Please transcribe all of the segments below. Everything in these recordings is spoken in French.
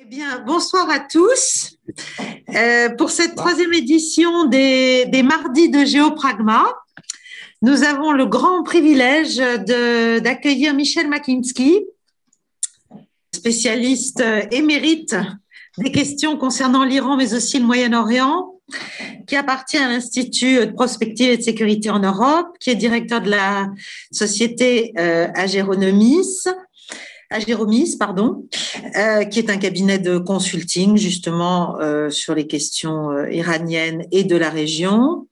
Eh bien, bonsoir à tous. Pour cette troisième édition des Mardis de Géopragma, nous avons le grand privilège d'accueillir Michel Makinski, spécialiste émérite des questions concernant l'Iran, mais aussi le Moyen-Orient, qui appartient à l'Institut de prospective et de sécurité en Europe, qui est directeur de la société Ageronomis, qui est un cabinet de consulting justement sur les questions iraniennes et de la région,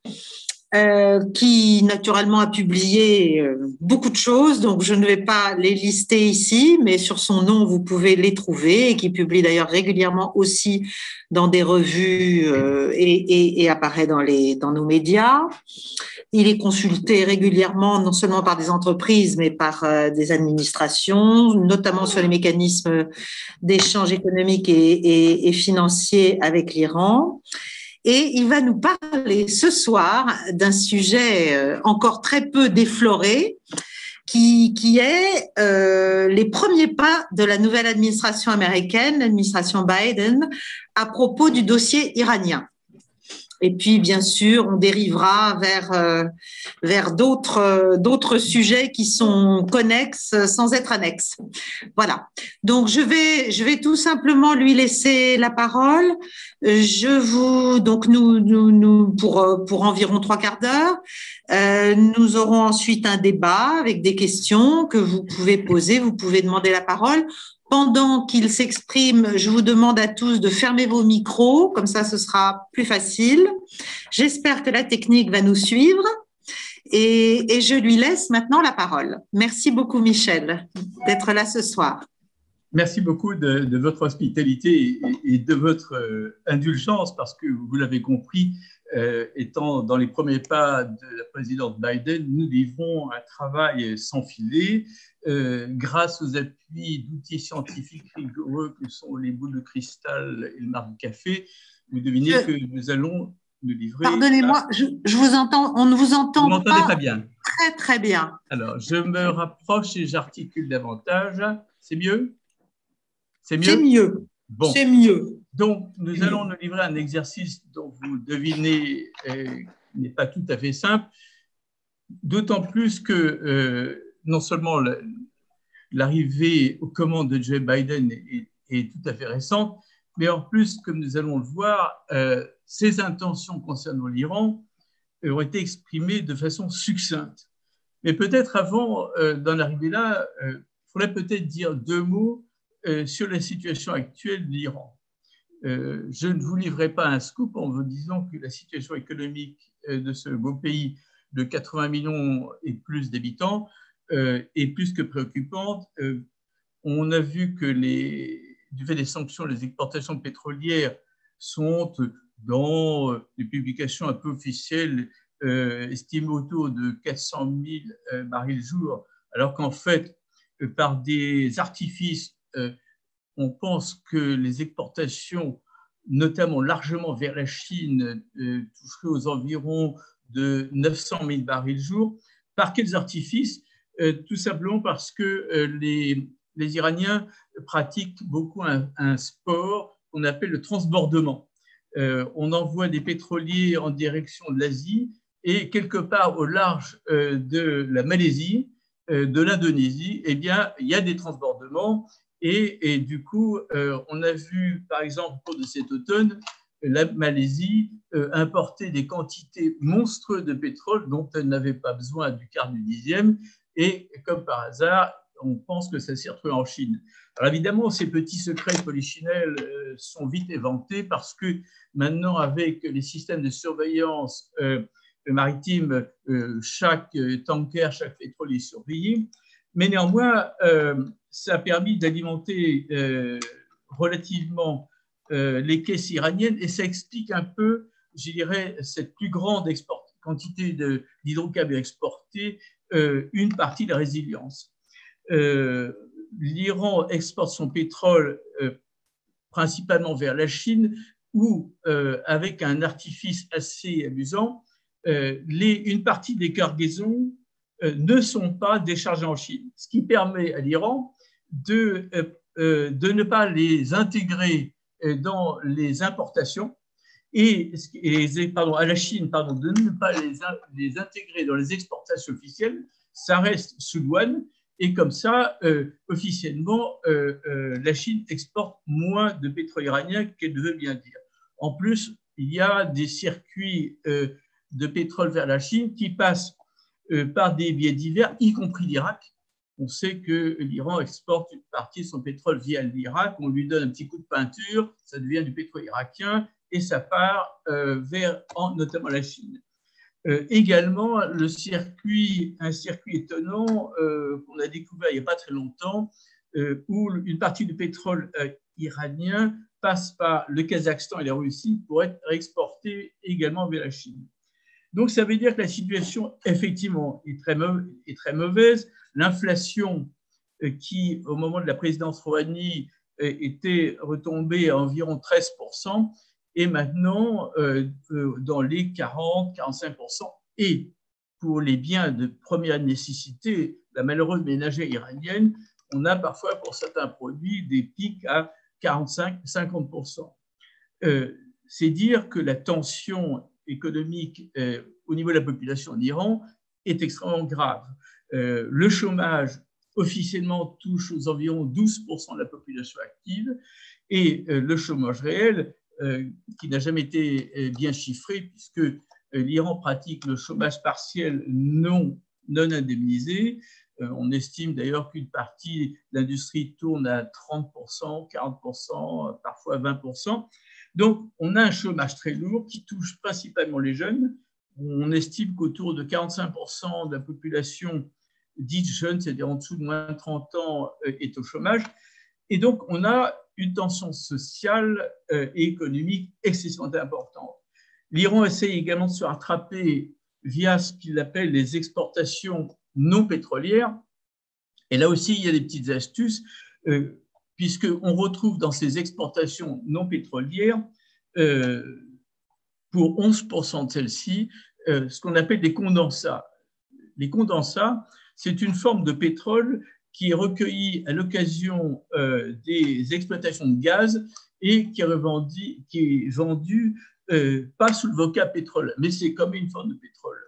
qui naturellement a publié beaucoup de choses, donc je ne vais pas les lister ici, mais sur son nom, vous pouvez les trouver, et qui publie d'ailleurs régulièrement aussi dans des revues et apparaît dans nos médias. Il est consulté régulièrement, non seulement par des entreprises, mais par des administrations, notamment sur les mécanismes d'échange économique et financier avec l'Iran. Et il va nous parler ce soir d'un sujet encore très peu défloré, qui est les premiers pas de la nouvelle administration américaine, l'administration Biden, à propos du dossier iranien. Et puis, bien sûr, on dérivera vers d'autres sujets qui sont connexes sans être annexes. Voilà. Donc, je vais tout simplement lui laisser la parole. Nous pour environ 3/4 d'heure. Nous aurons ensuite un débat avec des questions que vous pouvez poser. Vous pouvez demander la parole. Pendant qu'il s'exprime, je vous demande à tous de fermer vos micros, comme ça ce sera plus facile. J'espère que la technique va nous suivre et je lui laisse maintenant la parole. Merci beaucoup Michel d'être là ce soir. Merci beaucoup de votre hospitalité et de votre indulgence, parce que vous l'avez compris, étant dans les premiers pas de la présidente Biden, nous livrons un travail sans filet grâce aux appuis d'outils scientifiques rigoureux que sont les boules de cristal et le marc de café. Vous devinez que nous allons nous livrer… Pardonnez-moi, je vous entends, on ne vous entend vous m'entendez pas bien. Très, très bien. Alors, je me rapproche et j'articule davantage. C'est mieux? C'est mieux? C'est mieux. Bon. C'est mieux. Donc, nous allons nous livrer un exercice dont vous devinez n'est pas tout à fait simple, d'autant plus que non seulement l'arrivée aux commandes de Joe Biden est tout à fait récente, mais en plus, comme nous allons le voir, ses intentions concernant l'Iran ont été exprimées de façon succincte. Mais peut-être avant d'en arriver là, il faudrait peut-être dire 2 mots sur la situation actuelle de l'Iran. Je ne vous livrerai pas un scoop en vous disant que la situation économique de ce beau pays de 80 millions et plus d'habitants est plus que préoccupante. On a vu que du fait des sanctions, les exportations pétrolières sont, dans des publications un peu officielles, estimées autour de 400 000 barils jour, alors qu'en fait, par des artifices, on pense que les exportations, notamment largement vers la Chine, toucheraient aux environs de 900 000 barils jour. Par quels artifices? Tout simplement parce que les Iraniens pratiquent beaucoup un sport qu'on appelle le transbordement. On envoie des pétroliers en direction de l'Asie et quelque part au large de la Malaisie, de l'Indonésie, eh bien, il y a des transbordements. Et du coup, on a vu, par exemple, au cours de cet automne, la Malaisie importer des quantités monstrueuses de pétrole dont elle n'avait pas besoin du quart du dixième. Et comme par hasard, on pense que ça s'est retrouvé en Chine. Alors évidemment, ces petits secrets polichinelles sont vite éventés parce que maintenant, avec les systèmes de surveillance maritime, chaque tanker, chaque pétrole est surveillé. Mais néanmoins, ça a permis d'alimenter relativement les caisses iraniennes et ça explique un peu, je dirais, cette plus grande quantité d'hydrocarbures exportés, une partie de la résilience. L'Iran exporte son pétrole principalement vers la Chine où, avec un artifice assez amusant, une partie des cargaisons ne sont pas déchargées en Chine, ce qui permet à l'Iran de de ne pas les intégrer dans les importations à la Chine, de ne pas les intégrer dans les exportations officielles, ça reste sous douane. Et comme ça, officiellement, la Chine exporte moins de pétrole iranien qu'elle veut bien dire. En plus, il y a des circuits de pétrole vers la Chine qui passent par des biais divers, y compris l'Irak. On sait que l'Iran exporte une partie de son pétrole via l'Irak. On lui donne un petit coup de peinture, ça devient du pétrole irakien et ça part vers notamment la Chine. Également, un circuit étonnant qu'on a découvert il n'y a pas très longtemps, où une partie du pétrole iranien passe par le Kazakhstan et la Russie pour être exporté également vers la Chine. Donc, ça veut dire que la situation, effectivement, est très mauvaise. L'inflation, qui, au moment de la présidence Rouhani, était retombée à environ 13%, est maintenant dans les 40-45%. Et pour les biens de première nécessité, la malheureuse ménagère iranienne, on a parfois, pour certains produits, des pics à 45-50%. C'est dire que la tension économique au niveau de la population en Iran est extrêmement grave. Le chômage officiellement touche aux environs 12% de la population active et le chômage réel, qui n'a jamais été bien chiffré puisque l'Iran pratique le chômage partiel non indemnisé. On estime d'ailleurs qu'une partie de l'industrie tourne à 30%, 40%, parfois 20%. Donc, on a un chômage très lourd qui touche principalement les jeunes. On estime qu'autour de 45% de la population dite jeune, c'est-à-dire en dessous de moins de 30 ans, est au chômage. Et donc, on a une tension sociale et économique excessivement importante. L'Iran essaie également de se rattraper via ce qu'il appelle les exportations non pétrolières. Et là aussi, il y a des petites astuces, puisqu'on retrouve dans ces exportations non pétrolières, pour 11% de celles-ci, ce qu'on appelle des condensats. Les condensats, c'est une forme de pétrole qui est recueilli à l'occasion des exploitations de gaz et qui est vendu pas sous le vocable pétrole, mais c'est comme une forme de pétrole.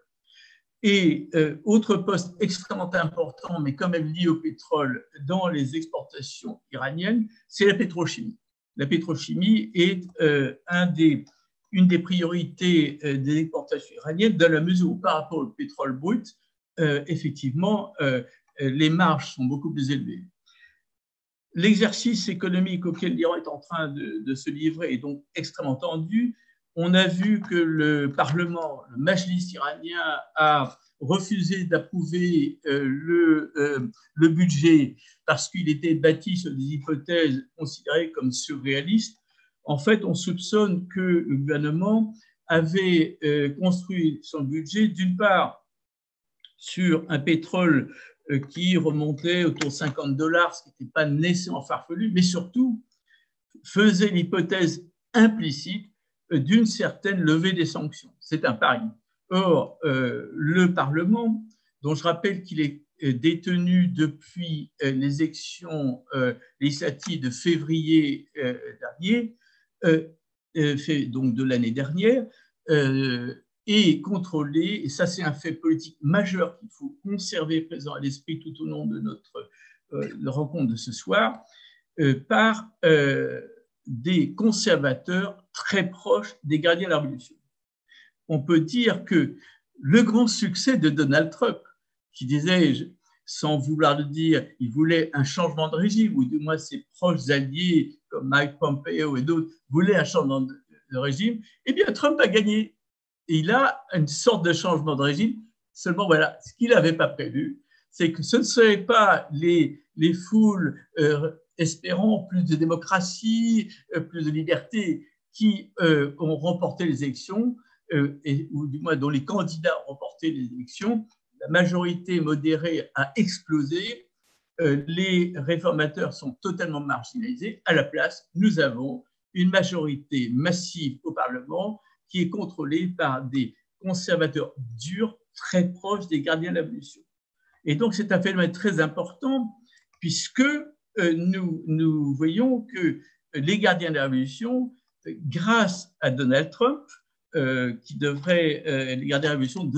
Et autre poste extrêmement important, mais quand même lié au pétrole dans les exportations iraniennes, c'est la pétrochimie. La pétrochimie est une des priorités des exportations iraniennes, dans la mesure où par rapport au pétrole brut, effectivement, les marges sont beaucoup plus élevées. L'exercice économique auquel l'Iran est en train de se livrer est donc extrêmement tendu. On a vu que le Parlement, le Majlis iranien, a refusé d'approuver le budget parce qu'il était bâti sur des hypothèses considérées comme surréalistes. En fait, on soupçonne que le gouvernement avait construit son budget, d'une part, sur un pétrole qui remontait autour de $50, ce qui n'était pas nécessairement farfelu, mais surtout faisait l'hypothèse implicite d'une certaine levée des sanctions. C'est un pari. Or, le Parlement, dont je rappelle qu'il est détenu depuis les élections législatives de février dernier, donc de l'année dernière, est contrôlé, et ça c'est un fait politique majeur qu'il faut conserver présent à l'esprit tout au long de notre rencontre de ce soir, par des conservateurs très proches des gardiens de la Révolution. On peut dire que le grand succès de Donald Trump, qui disait, sans vouloir le dire, il voulait un changement de régime, ou du moins ses proches alliés comme Mike Pompeo et d'autres voulaient un changement de régime, eh bien Trump a gagné. Et il a une sorte de changement de régime. Seulement, voilà, ce qu'il n'avait pas prévu, c'est que ce ne seraient pas les foules espérant plus de démocratie, plus de liberté, qui ont remporté les élections, ou du moins dont les candidats ont remporté les élections. La majorité modérée a explosé. Les réformateurs sont totalement marginalisés. À la place, nous avons une majorité massive au Parlement qui est contrôlée par des conservateurs durs, très proches des gardiens de la révolution. Et donc, c'est un phénomène très important, puisque nous voyons que les gardiens de la révolution, grâce à Donald Trump, les gardiens de la révolution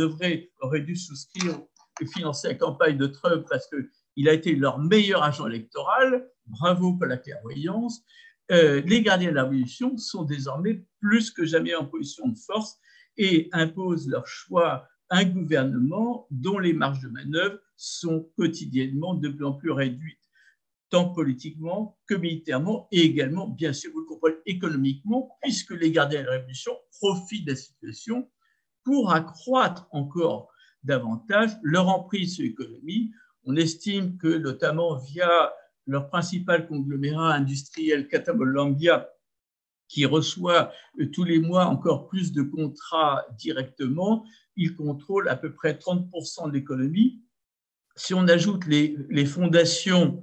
auraient dû souscrire et financer la campagne de Trump parce qu'il a été leur meilleur agent électoral. Bravo pour la clairvoyance. Les gardiens de la révolution sont désormais plus que jamais en position de force et imposent leur choix à un gouvernement dont les marges de manœuvre sont quotidiennement de plus en plus réduites, tant politiquement que militairement, et également, bien sûr, vous le comprenez, économiquement, puisque les gardiens de la révolution profitent de la situation pour accroître encore davantage leur emprise sur l'économie. On estime que, notamment via leur principal conglomérat industriel, Catamount-Lambia, qui reçoit tous les mois encore plus de contrats directement, ils contrôlent à peu près 30% de l'économie. Si on ajoute les fondations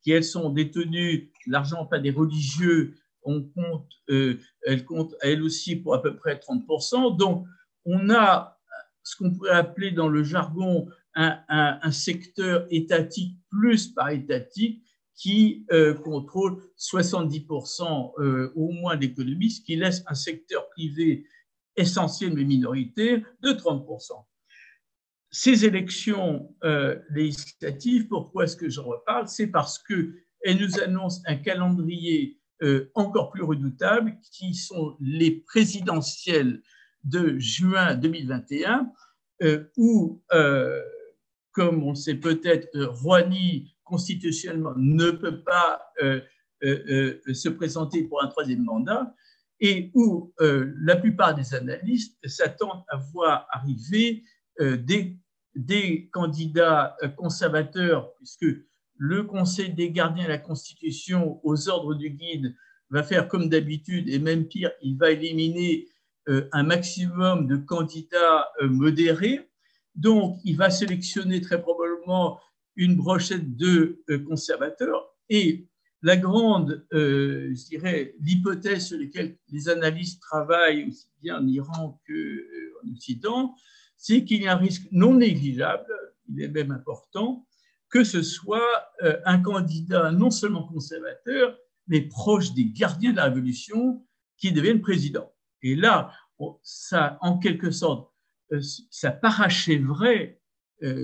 qui, elles, sont détenues, l'argent pas des religieux, elles comptent elles aussi pour à peu près 30%. Donc, on a ce qu'on pourrait appeler dans le jargon un secteur étatique plus parétatique qui contrôle 70% au moins de l'économie, ce qui laisse un secteur privé essentiel mais minoritaire de 30%. Ces élections législatives, pourquoi est-ce que j'en reparle? C'est parce qu'elles nous annoncent un calendrier encore plus redoutable, qui sont les présidentielles de juin 2021, où, comme on le sait peut-être, Rouhani, constitutionnellement, ne peut pas se présenter pour un troisième mandat, et où la plupart des analystes s'attendent à voir arriver des candidats conservateurs, puisque le Conseil des gardiens de la Constitution, aux ordres du guide, va faire comme d'habitude, et même pire, il va éliminer un maximum de candidats modérés. Donc, il va sélectionner très probablement une brochette de conservateurs. Et la grande, je dirais, l'hypothèse sur laquelle les analystes travaillent aussi bien en Iran qu'en Occident, c'est qu'il y a un risque non négligeable, il est même important, que ce soit un candidat non seulement conservateur, mais proche des gardiens de la Révolution qui devienne président. Et là, ça, en quelque sorte, ça parachèverait,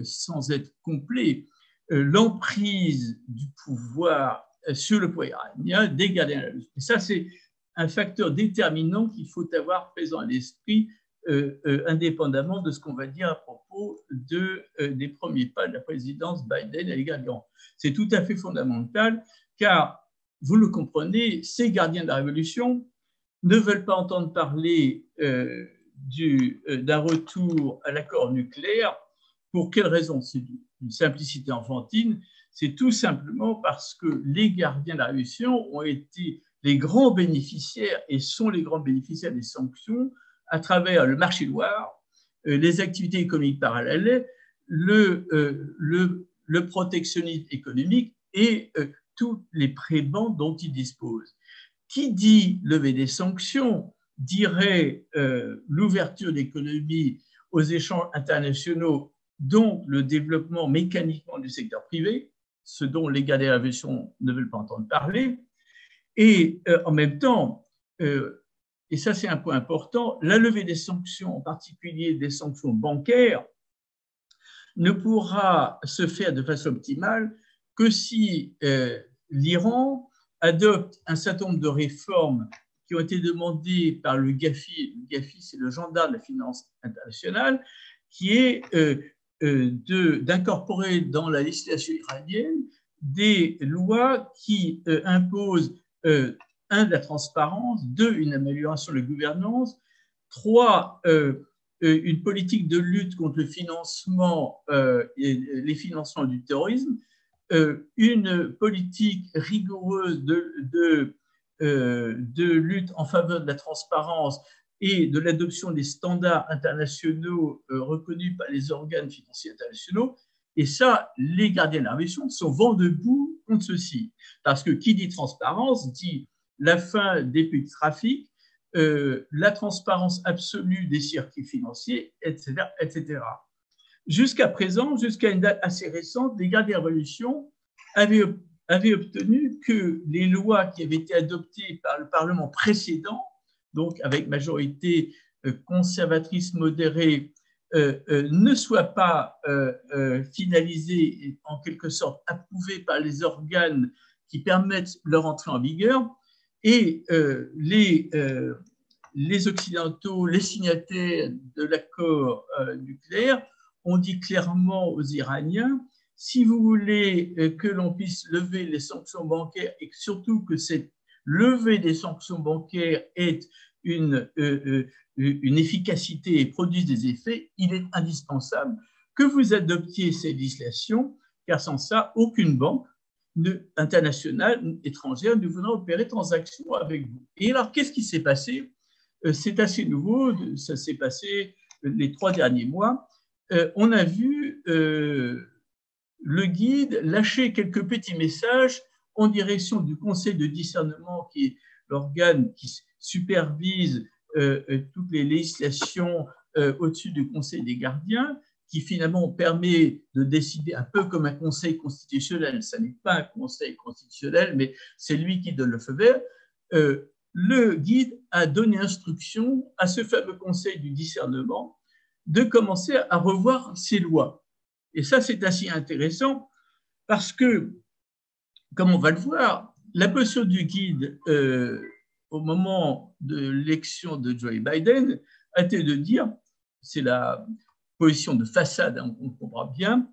sans être complet, l'emprise du pouvoir sur le pouvoir iranien des gardiens de la Révolution. Et ça, c'est un facteur déterminant qu'il faut avoir présent à l'esprit, indépendamment de ce qu'on va dire à propos des premiers pas de la présidence Biden à l'égard de l'Iran. C'est tout à fait fondamental, car, vous le comprenez, ces gardiens de la Révolution ne veulent pas entendre parler d'un retour à l'accord nucléaire. Pour quelle raison? C'est une simplicité enfantine. C'est tout simplement parce que les gardiens de la Révolution ont été les grands bénéficiaires et sont les grands bénéficiaires des sanctions à travers le marché noir, les activités économiques parallèles, le protectionnisme économique et tous les prébendes dont ils disposent. Qui dit lever des sanctions dirait l'ouverture de l'économie aux échanges internationaux, dont le développement mécaniquement du secteur privé, ce dont les gardiens de la Révolution ne veulent pas entendre parler. Et en même temps, et ça c'est un point important, la levée des sanctions, en particulier des sanctions bancaires, ne pourra se faire de façon optimale que si l'Iran adopte un certain nombre de réformes qui ont été demandées par le GAFI. Le GAFI, c'est le gendarme de la finance internationale, qui est d'incorporer dans la législation iranienne des lois qui imposent un, de la transparence, deux, une amélioration de la gouvernance, trois, une politique de lutte contre le financement et les financements du terrorisme, une politique rigoureuse de lutte en faveur de la transparence et de l'adoption des standards internationaux reconnus par les organes financiers internationaux. Et ça, les gardiens de la Révolution sont vent debout contre ceci. Parce que qui dit transparence dit la fin des petits trafics, la transparence absolue des circuits financiers, etc., etc. Jusqu'à présent, jusqu'à une date assez récente, les gardiens de la Révolution avaient avait obtenu que les lois qui avaient été adoptées par le Parlement précédent, donc avec majorité conservatrice modérée, ne soient pas finalisées et en quelque sorte approuvées par les organes qui permettent leur entrée en vigueur. Et les Occidentaux, les signataires de l'accord nucléaire, ont dit clairement aux Iraniens, si vous voulez que l'on puisse lever les sanctions bancaires et surtout que cette levée des sanctions bancaires ait une efficacité et produise des effets, il est indispensable que vous adoptiez ces législations, car sans ça, aucune banque internationale, étrangère, ne voudra opérer transaction avec vous. Et alors, qu'est-ce qui s'est passé? C'est assez nouveau, ça s'est passé les 3 derniers mois. On a vu le guide lâcher quelques petits messages en direction du Conseil de discernement, qui est l'organe qui supervise toutes les législations au-dessus du Conseil des gardiens, qui finalement permet de décider un peu comme un conseil constitutionnel. Ça n'est pas un conseil constitutionnel, mais c'est lui qui donne le feu vert. Le guide a donné instruction à ce fameux conseil du discernement de commencer à revoir ses lois. Et ça, c'est assez intéressant parce que, comme on va le voir, la posture du guide au moment de l'élection de Joe Biden a été de dire, c'est la position de façade, on comprend bien,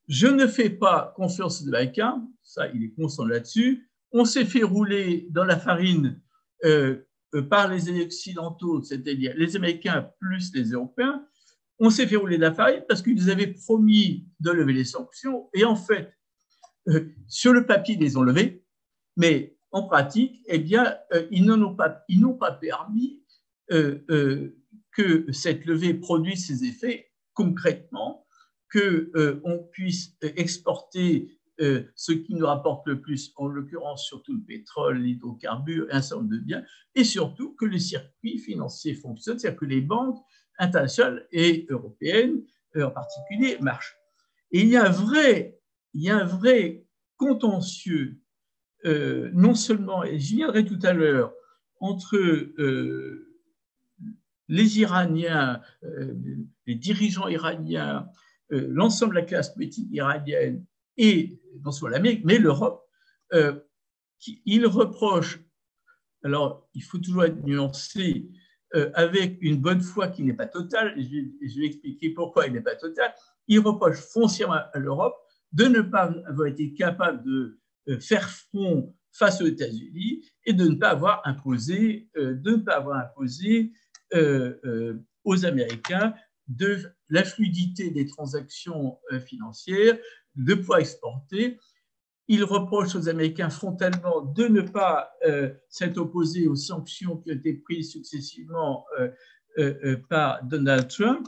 je ne fais pas confiance aux Américains, ça il est constant là-dessus, on s'est fait rouler dans la farine par les Occidentaux, c'est-à-dire les Américains plus les Européens, on s'est fait rouler de la farine parce qu'ils nous avaient promis de lever les sanctions et en fait, sur le papier, ils les ont levées, mais en pratique, eh bien, ils n'ont pas permis que cette levée produise ses effets concrètement, qu'on puisse exporter ce qui nous rapporte le plus, en l'occurrence surtout le pétrole, l'hydrocarbure, un certain nombre de biens, et surtout que les circuits financiers fonctionnent, c'est-à-dire que les banques internationales et européennes en particulier marchent. Et il y a un vrai contentieux, non seulement, et j'y viendrai tout à l'heure, entre les Iraniens, les dirigeants iraniens, l'ensemble de la classe politique iranienne et non seulement l'Amérique, mais l'Europe, ils reprochent, alors il faut toujours être nuancé, avec une bonne foi qui n'est pas totale, et je vais expliquer pourquoi il n'est pas total, ils reprochent foncièrement à l'Europe de ne pas avoir été capable de faire front face aux États-Unis et de ne pas avoir imposé, aux Américains de la fluidité des transactions financières, de pouvoir exporter. Ils reprochent aux Américains frontalement de ne pas s'être opposés aux sanctions qui ont été prises successivement par Donald Trump,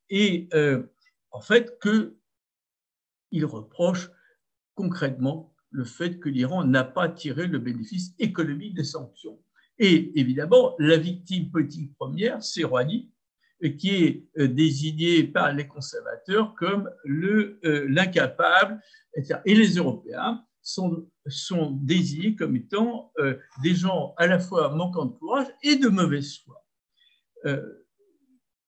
et en fait qu'ils reprochent concrètement le fait que l'Iran n'a pas tiré le bénéfice économique des sanctions. Et évidemment, la victime politique première, c'est Rouhani, qui est désigné par les conservateurs comme l'incapable, et les Européens sont désignés comme étant des gens à la fois manquant de courage et de mauvaise foi.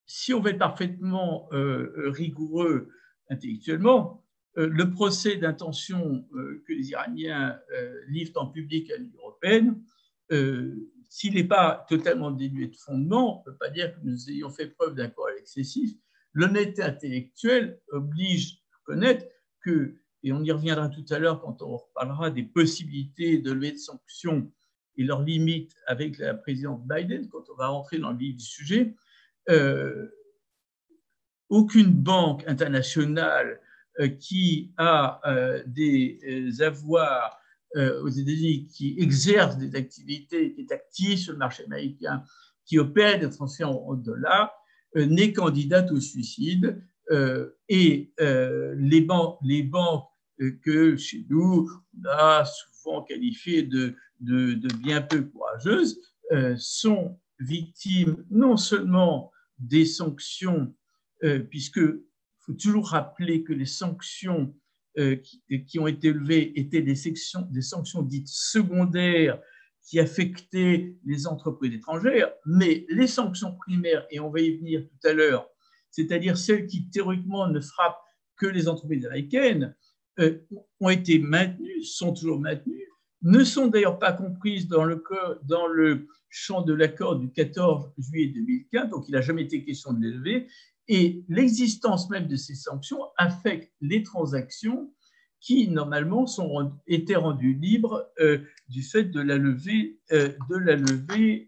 Si on veut être parfaitement rigoureux intellectuellement, le procès d'intention que les Iraniens livrent en public à l'Union européenne, s'il n'est pas totalement dénué de fondement, on ne peut pas dire que nous ayons fait preuve d'un courage excessif. L'honnêteté intellectuelle oblige à reconnaître que, et on y reviendra tout à l'heure quand on reparlera des possibilités de levée de sanctions et leurs limites avec la présidente Biden, quand on va rentrer dans le vif du sujet, aucune banque internationale qui a des avoirs aux États-Unis, qui exerce des activités, qui est active sur le marché américain, qui opère des transferts en dollars, n'est candidate au suicide. Et les banques que chez nous, on a souvent qualifiées de bien peu courageuses, sont victimes non seulement des sanctions, puisqu'il faut toujours rappeler que les sanctions qui ont été levées étaient des sanctions dites secondaires qui affectaient les entreprises étrangères, mais les sanctions primaires, et on va y venir tout à l'heure, c'est-à-dire celles qui théoriquement ne frappent que les entreprises américaines, ont été maintenues, sont toujours maintenues, ne sont d'ailleurs pas comprises dans le champ de l'accord du 14 juillet 2015, donc il n'a jamais été question de les lever, et l'existence même de ces sanctions affecte les transactions qui, normalement, étaient rendues libres du fait de la levée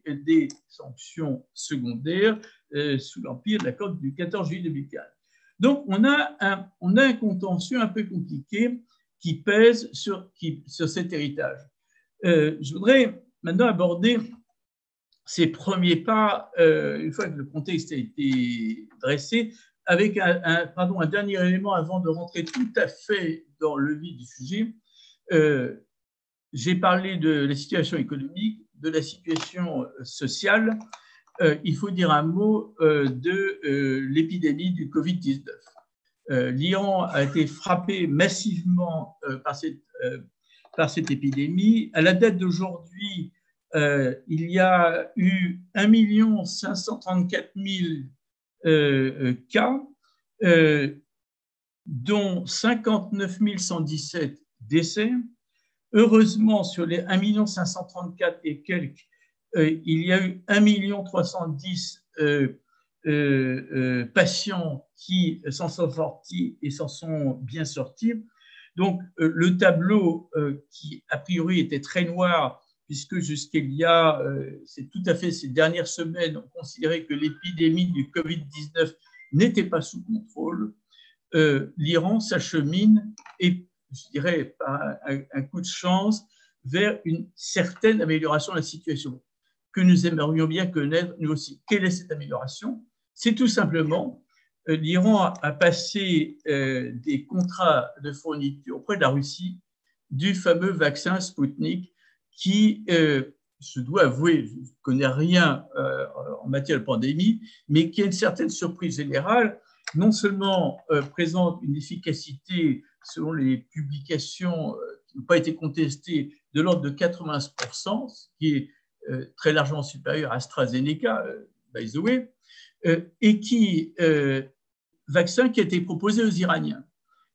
des sanctions secondaires sous l'empire de l'accord du 14 juillet 2015. Donc, on a un contentieux un peu compliqué qui pèse sur cet héritage. Je voudrais maintenant aborder ces premiers pas, une fois que le contexte a été dressé, avec un dernier élément avant de rentrer tout à fait dans le vif du sujet. J'ai parlé de la situation économique, de la situation sociale. Il faut dire un mot de l'épidémie du Covid-19. L'Iran a été frappé massivement par cette épidémie. À la date d'aujourd'hui, il y a eu 1 534 000 cas, dont 59 117 décès. Heureusement, sur les 1 534 000 et quelques, il y a eu 1 310 000 patients qui s'en sont sortis et s'en sont bien sortis. Donc, le tableau qui, a priori, était très noir, puisque jusqu'il y a, c'est tout à fait ces dernières semaines, on considérait que l'épidémie du Covid-19 n'était pas sous contrôle. L'Iran s'achemine, et je dirais par un coup de chance, vers une certaine amélioration de la situation, que nous aimerions bien connaître nous aussi. Quelle est cette amélioration? C'est tout simplement, l'Iran a passé des contrats de fourniture auprès de la Russie du fameux vaccin Sputnik qui, je dois avouer, je ne connais rien en matière de pandémie, mais qui a une certaine surprise générale, non seulement présente une efficacité, selon les publications qui n'ont pas été contestées, de l'ordre de 80%, ce qui est très largement supérieur à AstraZeneca, by the way, et vaccin qui a été proposé aux Iraniens.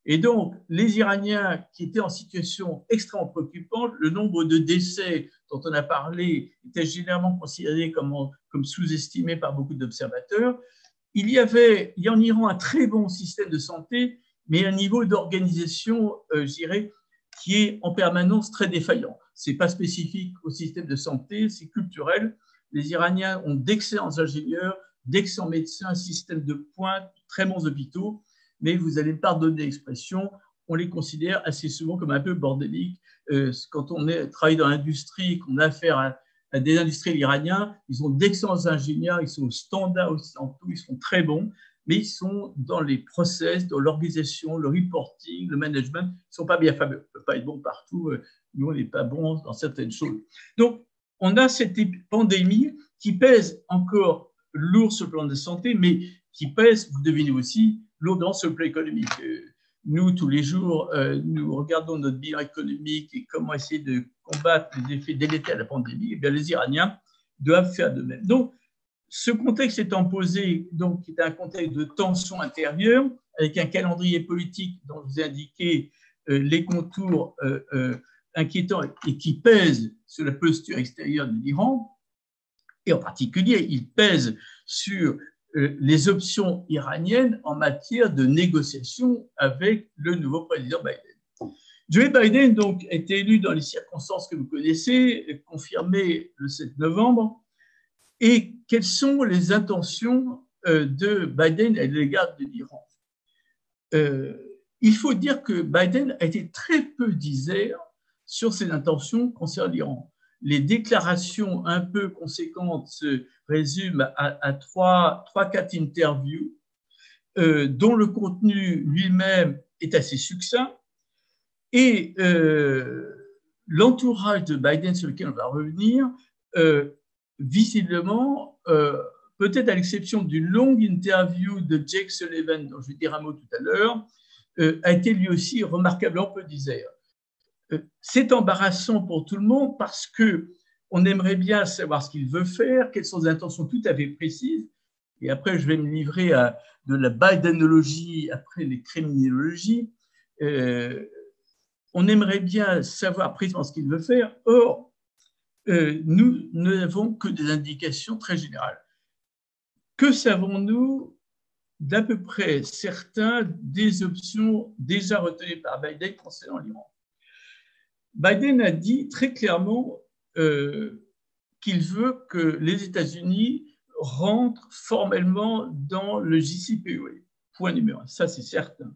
Et donc, les Iraniens qui étaient en situation extrêmement préoccupante, le nombre de décès dont on a parlé était généralement considéré comme sous-estimé par beaucoup d'observateurs. Il y a en Iran un très bon système de santé, mais un niveau d'organisation, je dirais, qui est en permanence très défaillant. Ce n'est pas spécifique au système de santé, c'est culturel. Les Iraniens ont d'excellents ingénieurs, d'excellents médecins, un système de pointe, très bons hôpitaux, mais vous allez me pardonner l'expression, on les considère assez souvent comme un peu bordéliques. Quand on travaille dans l'industrie, qu'on a affaire à des industriels iraniens, ils ont d'excellents ingénieurs, ils sont au standard occidentaux, ils sont très bons, mais ils sont dans les process, dans l'organisation, le reporting, le management, ils ne sont pas bien fameux. On ne peut pas être bon partout, nous on n'est pas bons dans certaines choses. Donc, on a cette pandémie qui pèse encore lourd sur le plan de la santé, mais qui pèse, vous devinez aussi, lourdement sur le plan économique. Nous, tous les jours, nous regardons notre bilan économique et comment essayer de combattre les effets délétères de la pandémie. Eh bien, les Iraniens doivent faire de même. Donc, ce contexte étant posé, donc, qui est un contexte de tension intérieure, avec un calendrier politique dont je vous ai indiqué les contours inquiétants et qui pèse sur la posture extérieure de l'Iran, et en particulier, il pèse sur les options iraniennes en matière de négociation avec le nouveau président Biden. Joe Biden donc, a été élu dans les circonstances que vous connaissez, confirmé le 7 novembre. Et quelles sont les intentions de Biden à l'égard de l'Iran? Il faut dire que Biden a été très peu disert sur ses intentions concernant l'Iran. Les déclarations un peu conséquentes se résument à 3-4 interviews dont le contenu lui-même est assez succinct. Et l'entourage de Biden, sur lequel on va revenir, visiblement, peut-être à l'exception d'une longue interview de Jake Sullivan, dont je vais dire un mot tout à l'heure, a été lui aussi remarquablement peu disert. C'est embarrassant pour tout le monde parce qu'on aimerait bien savoir ce qu'il veut faire, quelles sont ses intentions tout à fait précises. Et après, je vais me livrer à de la Bidenologie, après les criminologies. On aimerait bien savoir précisément ce qu'il veut faire. Or, nous n'avons que des indications très générales. Que savons-nous d'à peu près certains des options déjà retenues par Biden concernant l'Iran? Biden a dit très clairement qu'il veut que les États-Unis rentrent formellement dans le JCPOA. Point numéro 1, ça c'est certain.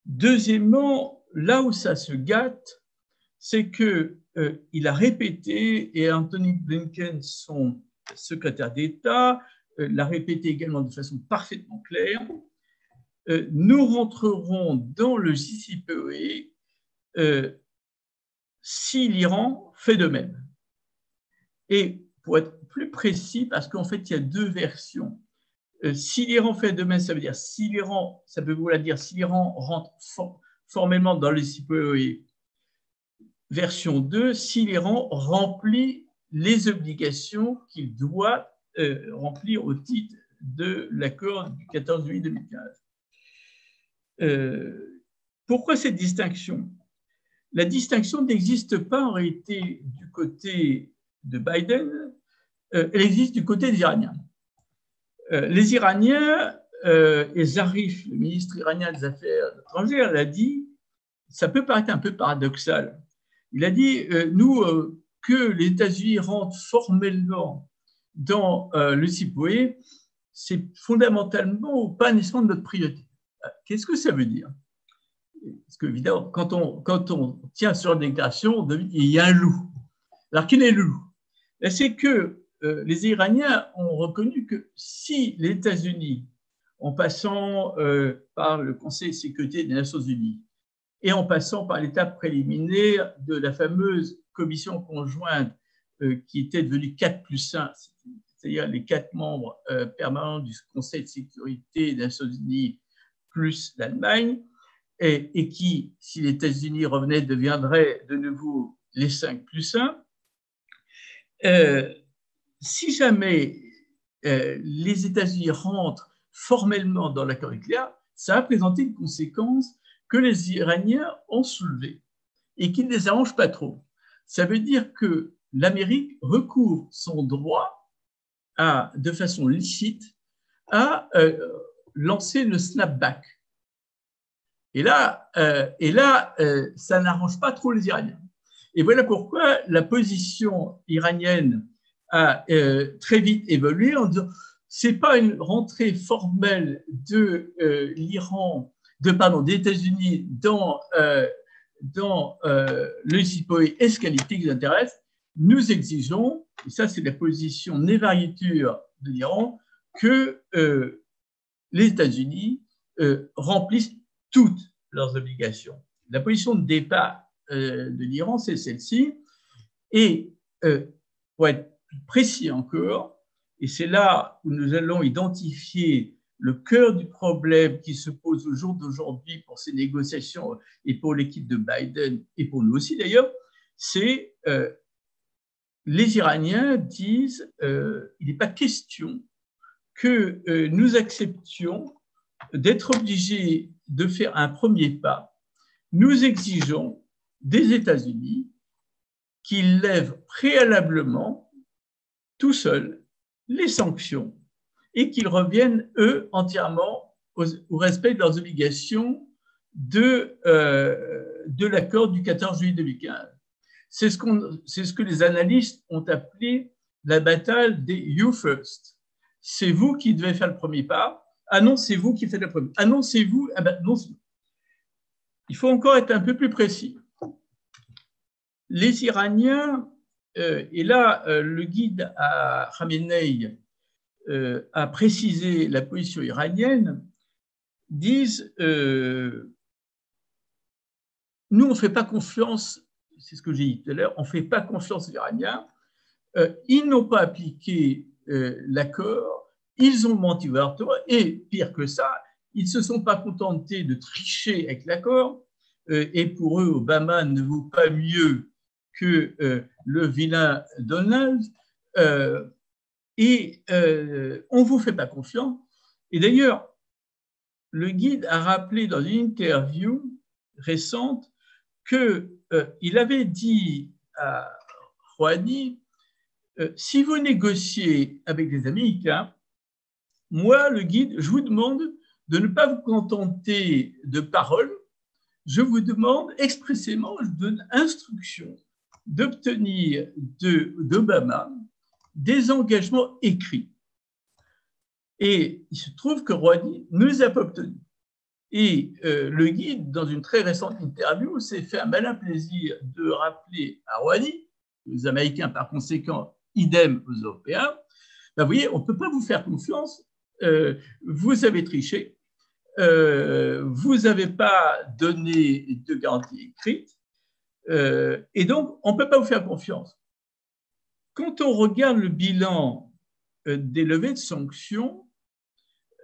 Deuxièmement, là où ça se gâte, c'est qu'il a répété, et Anthony Blinken, son secrétaire d'État, l'a répété également de façon parfaitement claire, nous rentrerons dans le JCPOA si l'Iran fait de même. Et pour être plus précis, parce qu'en fait, il y a deux versions. Si l'Iran fait de même, ça veut dire si l'Iran, ça peut vouloir dire si l'Iran rentre formellement dans le JCPOA. Version 2, si l'Iran remplit les obligations qu'il doit remplir au titre de l'accord du 14 juillet 2015. Pourquoi cette distinction? La distinction n'existe pas en réalité du côté de Biden, elle existe du côté des Iraniens. Les Iraniens, et Zarif, le ministre iranien des Affaires étrangères, l'a dit, ça peut paraître un peu paradoxal. Il a dit, que les États-Unis rentrent formellement dans le JCPOA, c'est fondamentalement pas nécessairement de notre priorité. Qu'est-ce que ça veut dire? Parce qu'évidemment, quand on tient sur une déclaration, il y a un loup. Alors, quel est le loup? C'est que les Iraniens ont reconnu que si les États-Unis, en passant par le Conseil de sécurité des Nations Unies et en passant par l'étape préliminaire de la fameuse commission conjointe qui était devenue 4+1, c'est-à-dire les 4 membres permanents du Conseil de sécurité des Nations Unies plus l'Allemagne, et qui, si les États-Unis revenaient, deviendraient de nouveau les 5+1. Si jamais les États-Unis rentrent formellement dans l'accord nucléaire, ça a présenté une conséquence que les Iraniens ont soulevée et qui ne les arrange pas trop. Ça veut dire que l'Amérique recouvre son droit de façon licite à lancer le snapback. Et là, ça n'arrange pas trop les Iraniens. Et voilà pourquoi la position iranienne a très vite évolué en disant c'est pas une rentrée formelle de l'Iran, des États-Unis dans le JCPOA est-ce qui nous intéresse. Nous exigeons, et ça c'est la position névariature de l'Iran, que les États-Unis remplissent toutes leurs obligations. La position de départ de l'Iran, c'est celle-ci. Et pour être plus précis encore, et c'est là où nous allons identifier le cœur du problème qui se pose au jour d'aujourd'hui pour ces négociations et pour l'équipe de Biden et pour nous aussi d'ailleurs, c'est les Iraniens disent il n'est pas question que nous acceptions d'être obligés de faire un premier pas. Nous exigeons des États-Unis qu'ils lèvent préalablement tout seuls les sanctions et qu'ils reviennent, eux, entièrement au respect de leurs obligations de l'accord du 14 juillet 2015. C'est ce que les analystes ont appelé la bataille des You First. C'est vous qui devez faire le premier pas. Ah non, c'est vous qui faites le premier. Ah non, c'est vous. Ah ben non, c'est vous. Il faut encore être un peu plus précis. Les Iraniens, et là, le guide à Khamenei a précisé la position iranienne, disent nous, on ne fait pas confiance, c'est ce que j'ai dit tout à l'heure, on ne fait pas confiance aux Iraniens, ils n'ont pas appliqué l'accord, ils ont menti ouvertement, et pire que ça, ils ne se sont pas contentés de tricher avec l'accord, et pour eux, Obama ne vaut pas mieux que le vilain Donald, et on ne vous fait pas confiance. Et d'ailleurs, le guide a rappelé dans une interview récente qu'il avait dit à Rouhani, si vous négociez avec les Américains, moi, le guide, je vous demande de ne pas vous contenter de paroles, je vous demande expressément, je donne instruction d'obtenir d'Obama des engagements écrits. Et il se trouve que Rouhani ne les a pas obtenus. Et le guide, dans une très récente interview, s'est fait un malin plaisir de rappeler à Rouhani, les Américains par conséquent, idem aux Européens, ben, vous voyez, on ne peut pas vous faire confiance, vous avez triché, vous n'avez pas donné de garantie écrite, et donc on ne peut pas vous faire confiance. Quand on regarde le bilan des levées de sanctions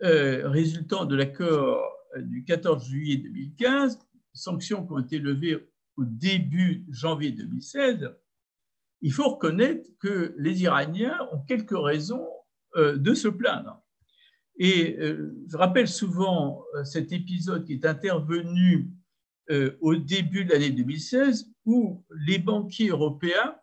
résultant de l'accord du 14 juillet 2015, sanctions qui ont été levées au début janvier 2016, il faut reconnaître que les Iraniens ont quelques raisons de se plaindre. Et je rappelle souvent cet épisode qui est intervenu au début de l'année 2016 où les banquiers européens,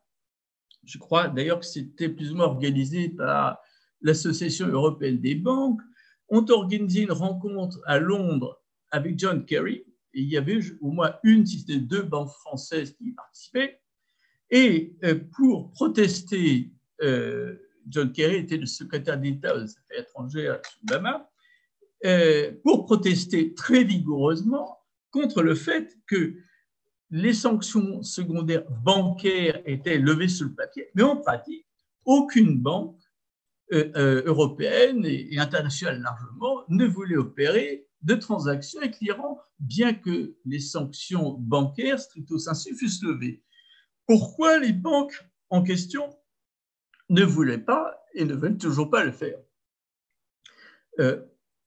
je crois d'ailleurs que c'était plus ou moins organisé par l'Association européenne des banques, ont organisé une rencontre à Londres avec John Kerry. Et il y avait au moins une, si c'était deux banques françaises qui y participaient. Et pour protester, John Kerry était le secrétaire d'État aux Affaires étrangères sous Obama, pour protester très vigoureusement contre le fait que les sanctions secondaires bancaires étaient levées sur le papier, mais en pratique, aucune banque européenne et internationale largement ne voulait opérer de transactions avec l'Iran, bien que les sanctions bancaires stricto sensu fussent levées. Pourquoi les banques en question ne voulaient pas et ne veulent toujours pas le faire?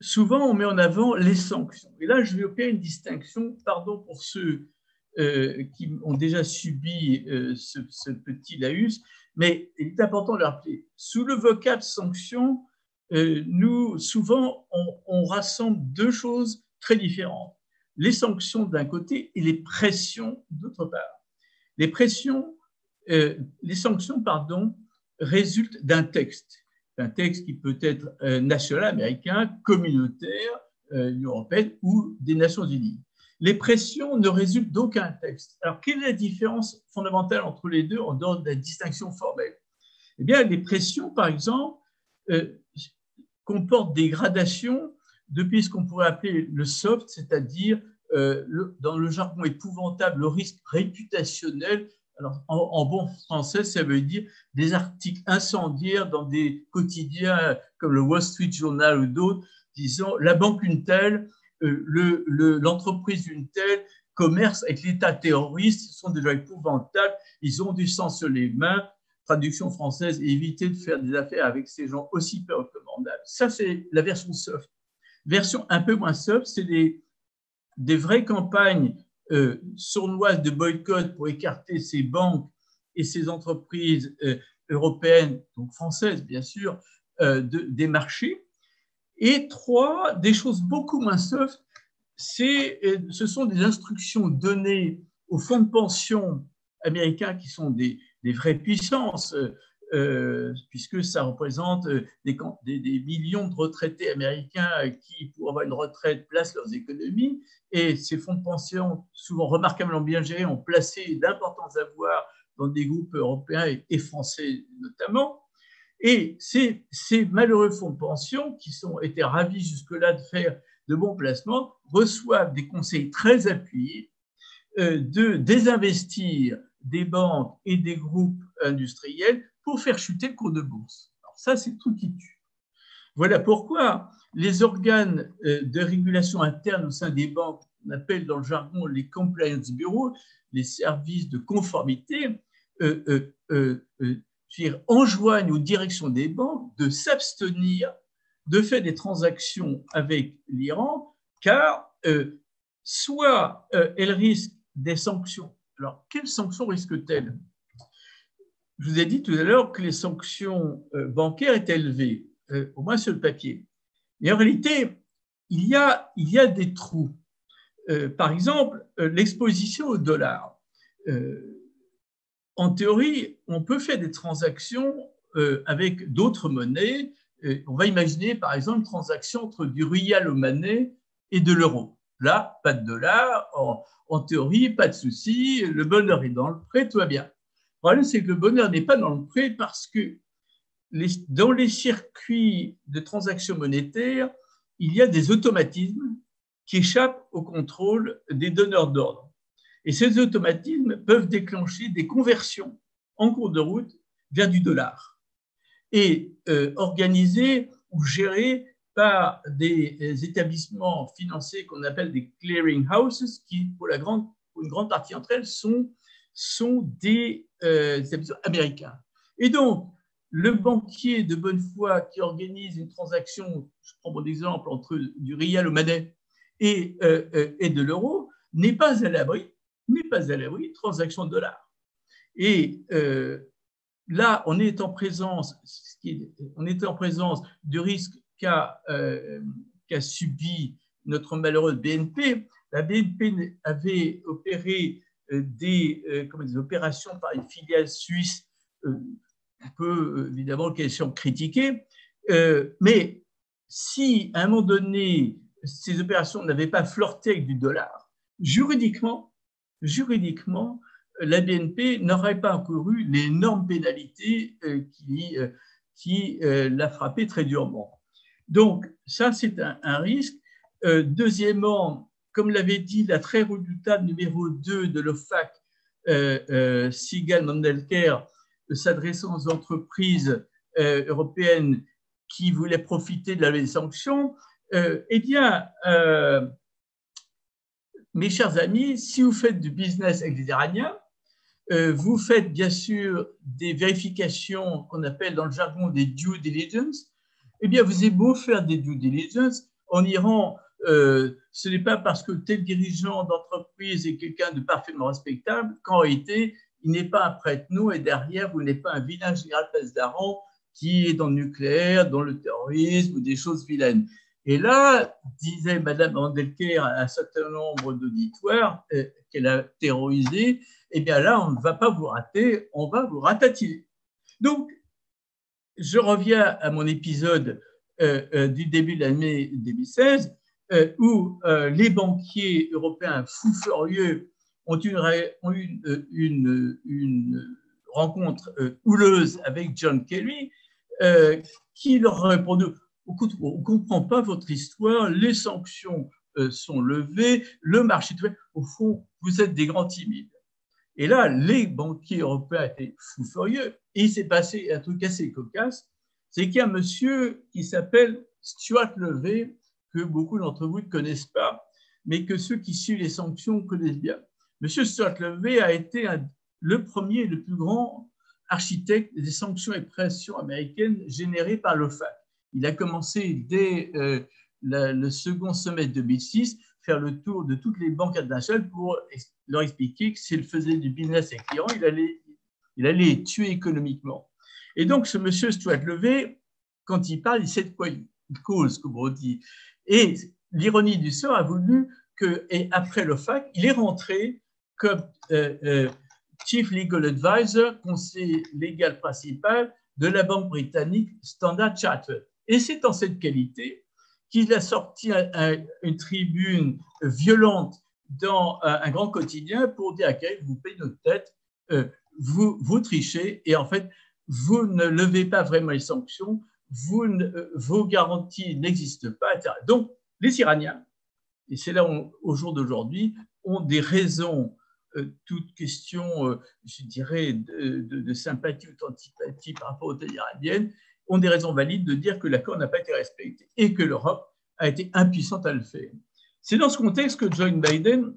Souvent, on met en avant les sanctions. Et là, je vais opérer une distinction, pardon pour ceux qui ont déjà subi ce petit laïus, mais il est important de le rappeler. Sous le vocable sanction, nous, souvent, on rassemble deux choses très différentes. Les sanctions d'un côté et les pressions d'autre part. Les sanctions, résultent d'un texte qui peut être national, américain, communautaire, Union européenne ou des Nations unies. Les pressions ne résultent d'aucun texte. Alors, quelle est la différence fondamentale entre les deux en dehors de la distinction formelle? Eh bien, les pressions, par exemple, comportent des gradations depuis ce qu'on pourrait appeler le soft, c'est-à-dire, dans le jargon épouvantable, le risque réputationnel. Alors, en bon français, ça veut dire des articles incendiaires dans des quotidiens comme le Wall Street Journal ou d'autres, disant la banque une telle, l'entreprise une telle commerce avec l'État terroriste, ce sont des gens épouvantables, ils ont du sang sur les mains. Traduction française, éviter de faire des affaires avec ces gens aussi peu recommandables. Ça, c'est la version soft. Version un peu moins soft, c'est des vraies campagnes sournoises de boycott pour écarter ces banques et ces entreprises européennes, donc françaises bien sûr, des marchés. Et trois, des choses beaucoup moins soft, ce sont des instructions données aux fonds de pension américains qui sont des vraies puissances, puisque ça représente des millions de retraités américains qui, pour avoir une retraite, placent leurs économies. Et ces fonds de pension, souvent remarquablement bien gérés, ont placé d'importants avoirs dans des groupes européens et français notamment. Et ces malheureux fonds de pension, qui ont été ravis jusque-là de faire de bons placements, reçoivent des conseils très appuyés de désinvestir des banques et des groupes industriels pour faire chuter le cours de bourse. Alors ça, c'est tout qui tue. Voilà pourquoi les organes de régulation interne au sein des banques, on appelle dans le jargon les compliance bureaux, les services de conformité, enjoignent aux directions des banques de s'abstenir de faire des transactions avec l'Iran, car soit elle risque des sanctions. Alors, quelles sanctions risque-t-elle? Je vous ai dit tout à l'heure que les sanctions bancaires étaient élevées, au moins sur le papier. Mais en réalité, il y a des trous. Par exemple, l'exposition au dollar. En théorie, on peut faire des transactions avec d'autres monnaies. On va imaginer, par exemple, une transaction entre du rial omanais et de l'euro. Là, pas de dollar. En théorie, pas de souci. Le bonheur est dans le prêt, tout va bien. Le problème, c'est que le bonheur n'est pas dans le prêt parce que dans les circuits de transactions monétaires, il y a des automatismes qui échappent au contrôle des donneurs d'ordre. Et ces automatismes peuvent déclencher des conversions en cours de route vers du dollar et organisées ou gérées par des établissements financiers qu'on appelle des clearing houses, qui, pour une grande partie d'entre elles, sont des établissements américains. Et donc, le banquier de bonne foi qui organise une transaction, je prends mon exemple, entre du rial omanais et de l'euro, n'est pas à l'abri de transactions de dollars. Et là, on est en présence du risque qu'a subi notre malheureuse BNP. La BNP avait opéré des opérations par une filiale suisse, un peu évidemment qu'elles sont critiquées, mais si à un moment donné ces opérations n'avaient pas flirté avec du dollar, juridiquement, la BNP n'aurait pas encouru l'énorme pénalité qui l'a frappé très durement. Donc, ça, c'est un risque. Deuxièmement, comme l'avait dit la très redoutable numéro 2 de l'OFAC, Sigal Mandelker, s'adressant aux entreprises européennes qui voulaient profiter de la levée des sanctions, eh bien, mes chers amis, si vous faites du business avec les Iraniens, vous faites bien sûr des vérifications qu'on appelle dans le jargon des due diligence. Eh bien, vous avez beau faire des due diligence, en Iran, ce n'est pas parce que tel dirigeant d'entreprise est quelqu'un de parfaitement respectable qu'en réalité, il n'est pas un prête-nom et derrière, vous n'êtes pas un vilain général Pasdaran qui est dans le nucléaire, dans le terrorisme ou des choses vilaines. Et là, disait Mme Mandelker à un certain nombre d'auditoires qu'elle a terrorisés, eh bien là, on ne va pas vous rater, on va vous ratatiner. Donc, je reviens à mon épisode du début de l'année 2016, où les banquiers européens fous furieux ont eu une rencontre houleuse avec John Kerry, qui leur a répondu: écoute, on ne comprend pas votre histoire, les sanctions sont levées, le marché est ouvert, au fond, vous êtes des grands timides. Et là, les banquiers européens étaient fous furieux. Et il s'est passé un truc assez cocasse, c'est qu'il y a un monsieur qui s'appelle Stuart Levey, que beaucoup d'entre vous ne connaissent pas, mais que ceux qui suivent les sanctions connaissent bien. Monsieur Stuart Levey a été le premier et le plus grand architecte des sanctions et pressions américaines générées par l'OFAC. Il a commencé dès le second semestre 2006 faire le tour de toutes les banques internationales pour leur expliquer que s'il faisait du business avec l'Iran, il allait les tuer économiquement. Et donc, ce monsieur Stuart Levey, quand il parle, il sait de quoi il cause, comme on dit. Et l'ironie du sort a voulu que, et après l'OFAC, il est rentré comme Chief Legal Advisor, conseiller légal principal de la banque britannique Standard Chartered. Et c'est en cette qualité qu'il a sorti une tribune violente dans un grand quotidien pour dire à quel vous payez notre tête, vous trichez et en fait, vous ne levez pas vraiment les sanctions, vos garanties n'existent pas, etc. Donc, les Iraniens, et c'est là au jour d'aujourd'hui, ont des raisons, toute question, je dirais, de sympathie ou d'antipathie par rapport aux autorités iraniennes, ont des raisons valides de dire que l'accord n'a pas été respecté et que l'Europe a été impuissante à le faire. C'est dans ce contexte que Joe Biden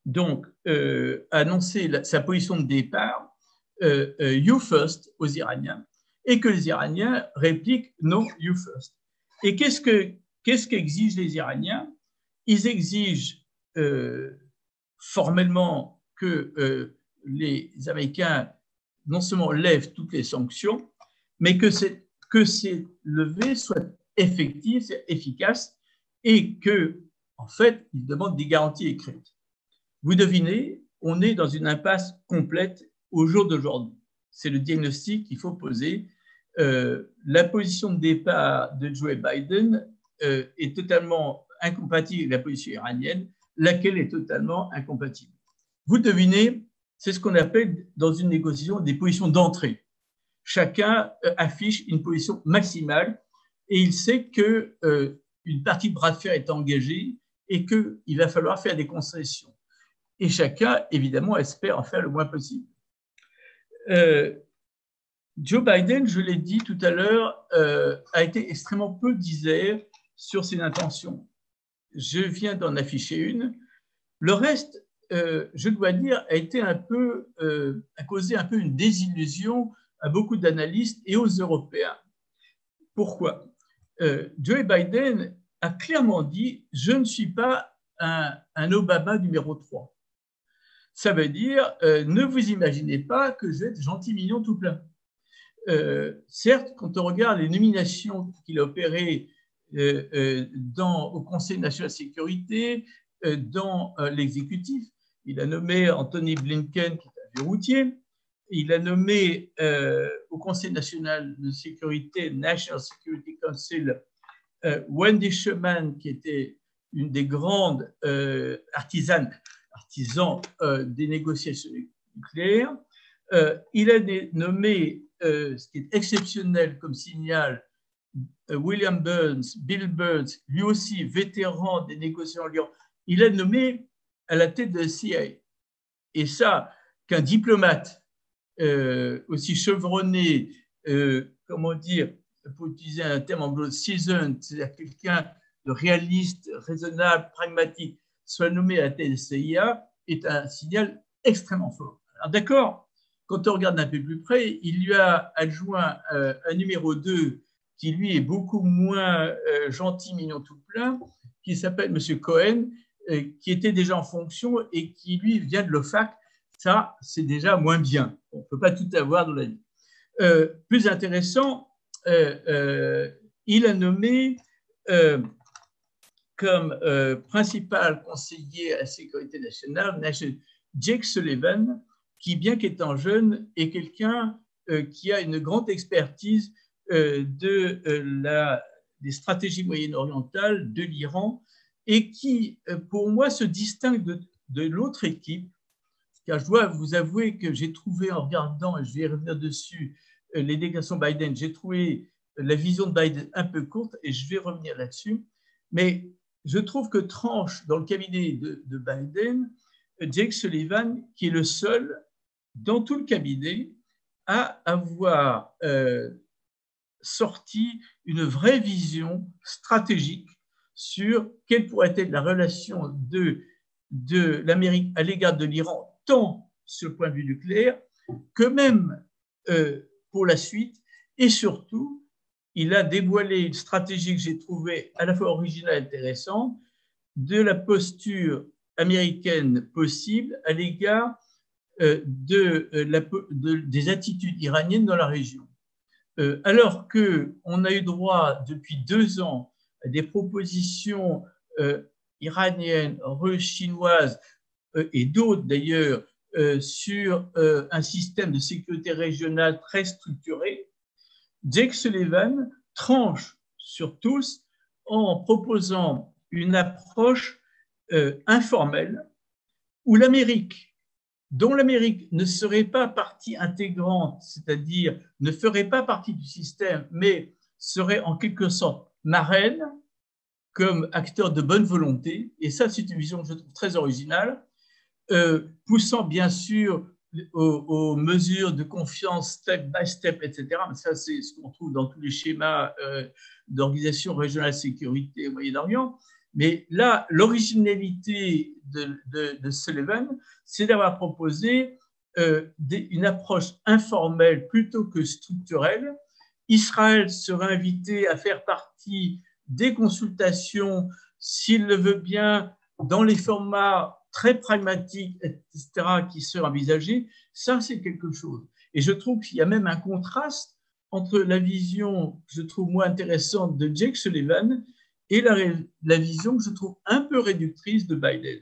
donc, a annoncé sa position de départ, You First, aux Iraniens, et que les Iraniens répliquent No, You First. Et qu'est-ce qu'exigent les Iraniens? Ils exigent formellement que les Américains non seulement lèvent toutes les sanctions, mais que ces levées soient effectives, efficaces, et que, en fait, ils demandent des garanties écrites. Vous devinez, on est dans une impasse complète au jour d'aujourd'hui. C'est le diagnostic qu'il faut poser. La position de départ de Joe Biden est totalement incompatible avec la position iranienne, laquelle est totalement incompatible. Vous devinez, c'est ce qu'on appelle dans une négociation des positions d'entrée. Chacun affiche une position maximale et il sait qu'une partie de bras de fer est engagée et qu'il va falloir faire des concessions. Et chacun, évidemment, espère en faire le moins possible. Joe Biden, je l'ai dit tout à l'heure, a été extrêmement peu disert sur ses intentions. Je viens d'en afficher une. Le reste, je dois dire, a causé un peu une désillusion à beaucoup d'analystes et aux Européens. Pourquoi? Joe Biden a clairement dit « Je ne suis pas un Obama numéro 3 ». Ça veut dire ne vous imaginez pas que je vais être gentil, mignon, tout plein. Certes, quand on regarde les nominations qu'il a opérées au Conseil national de sécurité, dans l'exécutif, il a nommé Anthony Blinken, qui est un vieux routier, il a nommé au Conseil national de sécurité, National Security Council, Wendy Sherman, qui était une des grandes artisans des négociations nucléaires. Il a nommé, ce qui est exceptionnel comme signal, William Burns, Bill Burns, lui aussi vétéran des négociations en Lyon, il a nommé à la tête de la CIA. Et ça, qu'un diplomate aussi chevronné, comment dire, pour utiliser un terme anglo, seasoned, c'est-à-dire quelqu'un de réaliste, raisonnable, pragmatique, soit nommé à la tête de la CIA, est un signal extrêmement fort. Alors d'accord, quand on regarde un peu plus près, il lui a adjoint un numéro 2 qui, lui, est beaucoup moins gentil, mignon, tout plein, qui s'appelle M. Cohen, qui était déjà en fonction et qui, lui, vient de l'OFAC. Ça, c'est déjà moins bien. On ne peut pas tout avoir dans la vie. Plus intéressant, il a nommé comme principal conseiller à la sécurité nationale Jake Sullivan, qui, bien qu'étant jeune, est quelqu'un qui a une grande expertise des stratégies moyen-orientales de l'Iran et qui, pour moi, se distingue de l'autre équipe. Car je dois vous avouer que j'ai trouvé, en regardant, et je vais revenir dessus, les déclarations Biden, j'ai trouvé la vision de Biden un peu courte et je vais revenir là-dessus. Mais je trouve que tranche dans le cabinet de Biden, Jake Sullivan, qui est le seul dans tout le cabinet à avoir sorti une vraie vision stratégique sur quelle pourrait être la relation de l'Amérique à l'égard de l'Iran, tant sur le point de vue nucléaire que même pour la suite. Et surtout, il a dévoilé une stratégie que j'ai trouvée à la fois originale et intéressante de la posture américaine possible à l'égard des attitudes iraniennes dans la région. Alors qu'on a eu droit depuis 2 ans à des propositions iraniennes, russes, chinoises et d'autres d'ailleurs sur un système de sécurité régionale très structuré, Jake Sullivan tranche sur tous en proposant une approche informelle où dont l'Amérique ne serait pas partie intégrante, c'est-à-dire ne ferait pas partie du système, mais serait en quelque sorte marraine comme acteur de bonne volonté. Et ça, c'est une vision que je trouve très originale, poussant bien sûr aux mesures de confiance step by step, etc. Mais ça, c'est ce qu'on trouve dans tous les schémas d'organisation régionale de sécurité au Moyen-Orient. Mais là, l'originalité de Sullivan, c'est d'avoir proposé une approche informelle plutôt que structurelle Israël sera invité à faire partie des consultations, s'il le veut bien, dans les formats très pragmatiques, etc., qui seraient envisagés. Ça, c'est quelque chose. Et je trouve qu'il y a même un contraste entre la vision que je trouve moins intéressante de Jake Sullivan et la vision que je trouve un peu réductrice de Biden.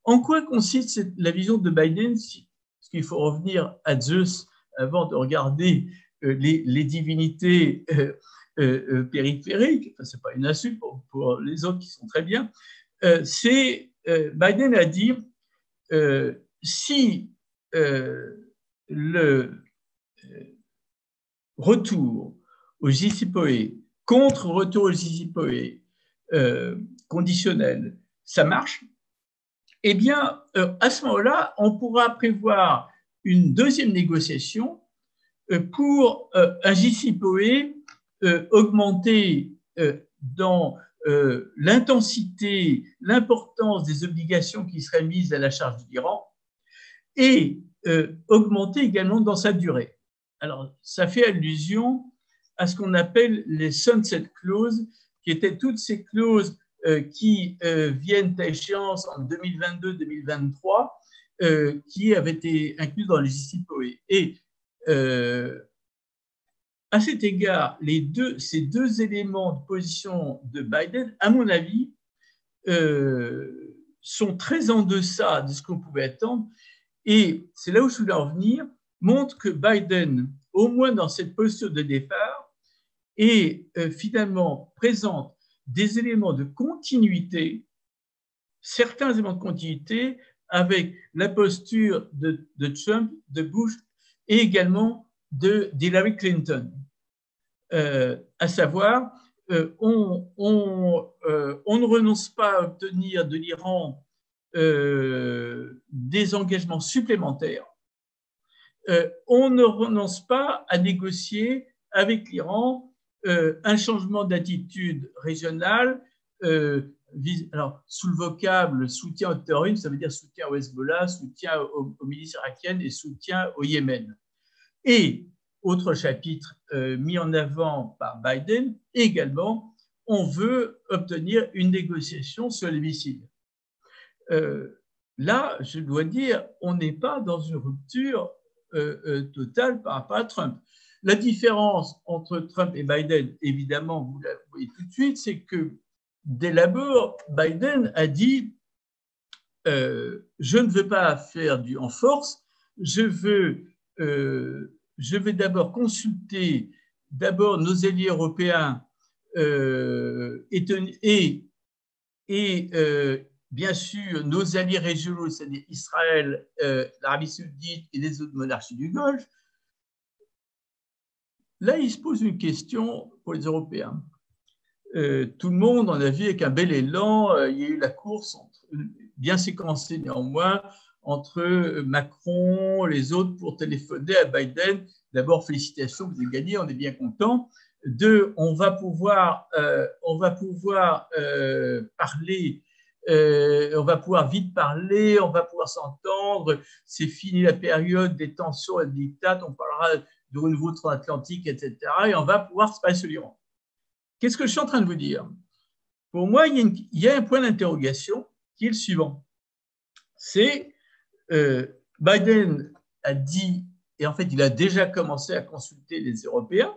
En quoi consiste la vision de Biden? Parce qu'il faut revenir à Zeus avant de regarder les divinités périphériques. Enfin, ce n'est pas une insulte pour les autres qui sont très bien. Biden a dit si le retour au JCPOE contre retour au JCPOE conditionnel, ça marche, eh bien, à ce moment-là, on pourra prévoir une deuxième négociation pour un JCPOE augmenté dans l'intensité, l'importance des obligations qui seraient mises à la charge de l'Iran et augmenté également dans sa durée. Alors, ça fait allusion à ce qu'on appelle les sunset clauses, qui étaient toutes ces clauses qui viennent à échéance en 2022-2023, qui avaient été incluses dans les JCPOE. Et à cet égard, ces deux éléments de position de Biden, à mon avis, sont très en deçà de ce qu'on pouvait attendre. Et c'est là où je voulais en venir, montre que Biden, au moins dans cette posture de départ, est finalement présente des éléments de continuité, certains éléments de continuité avec la posture de Trump, de Bush et également d'Hillary Clinton. À savoir, on ne renonce pas à obtenir de l'Iran des engagements supplémentaires. On ne renonce pas à négocier avec l'Iran un changement d'attitude régionale, alors, sous le vocable soutien au terrorisme, ça veut dire soutien au Hezbollah, soutien aux milices irakiennes et soutien au Yémen. Et, autre chapitre mis en avant par Biden, également, on veut obtenir une négociation sur les missiles. Là, je dois dire, on n'est pas dans une rupture totale par rapport à Trump. La différence entre Trump et Biden, évidemment, vous la voyez tout de suite, c'est que dès l'abord, Biden a dit je ne veux pas faire du en force, je vais d'abord consulter nos alliés européens et bien sûr nos alliés régionaux, c'est-à-dire Israël, l'Arabie saoudite et les autres monarchies du Golfe. Là, il se pose une question pour les Européens. Tout le monde en a vu avec un bel élan. Il y a eu la course, bien séquencée néanmoins, entre Macron, les autres, pour téléphoner à Biden. D'abord, félicitations, vous avez gagné, on est bien content. Deux, on va pouvoir parler, on va pouvoir vite parler, on va pouvoir s'entendre. C'est fini la période des tensions et des diktats, on parlera de renouveau transatlantique, etc. Et on va pouvoir se parler sur l'Iran. Qu'est-ce que je suis en train de vous dire? Pour moi, il y a un point d'interrogation qui est le suivant. C'est Biden a dit, et en fait, il a déjà commencé à consulter les Européens,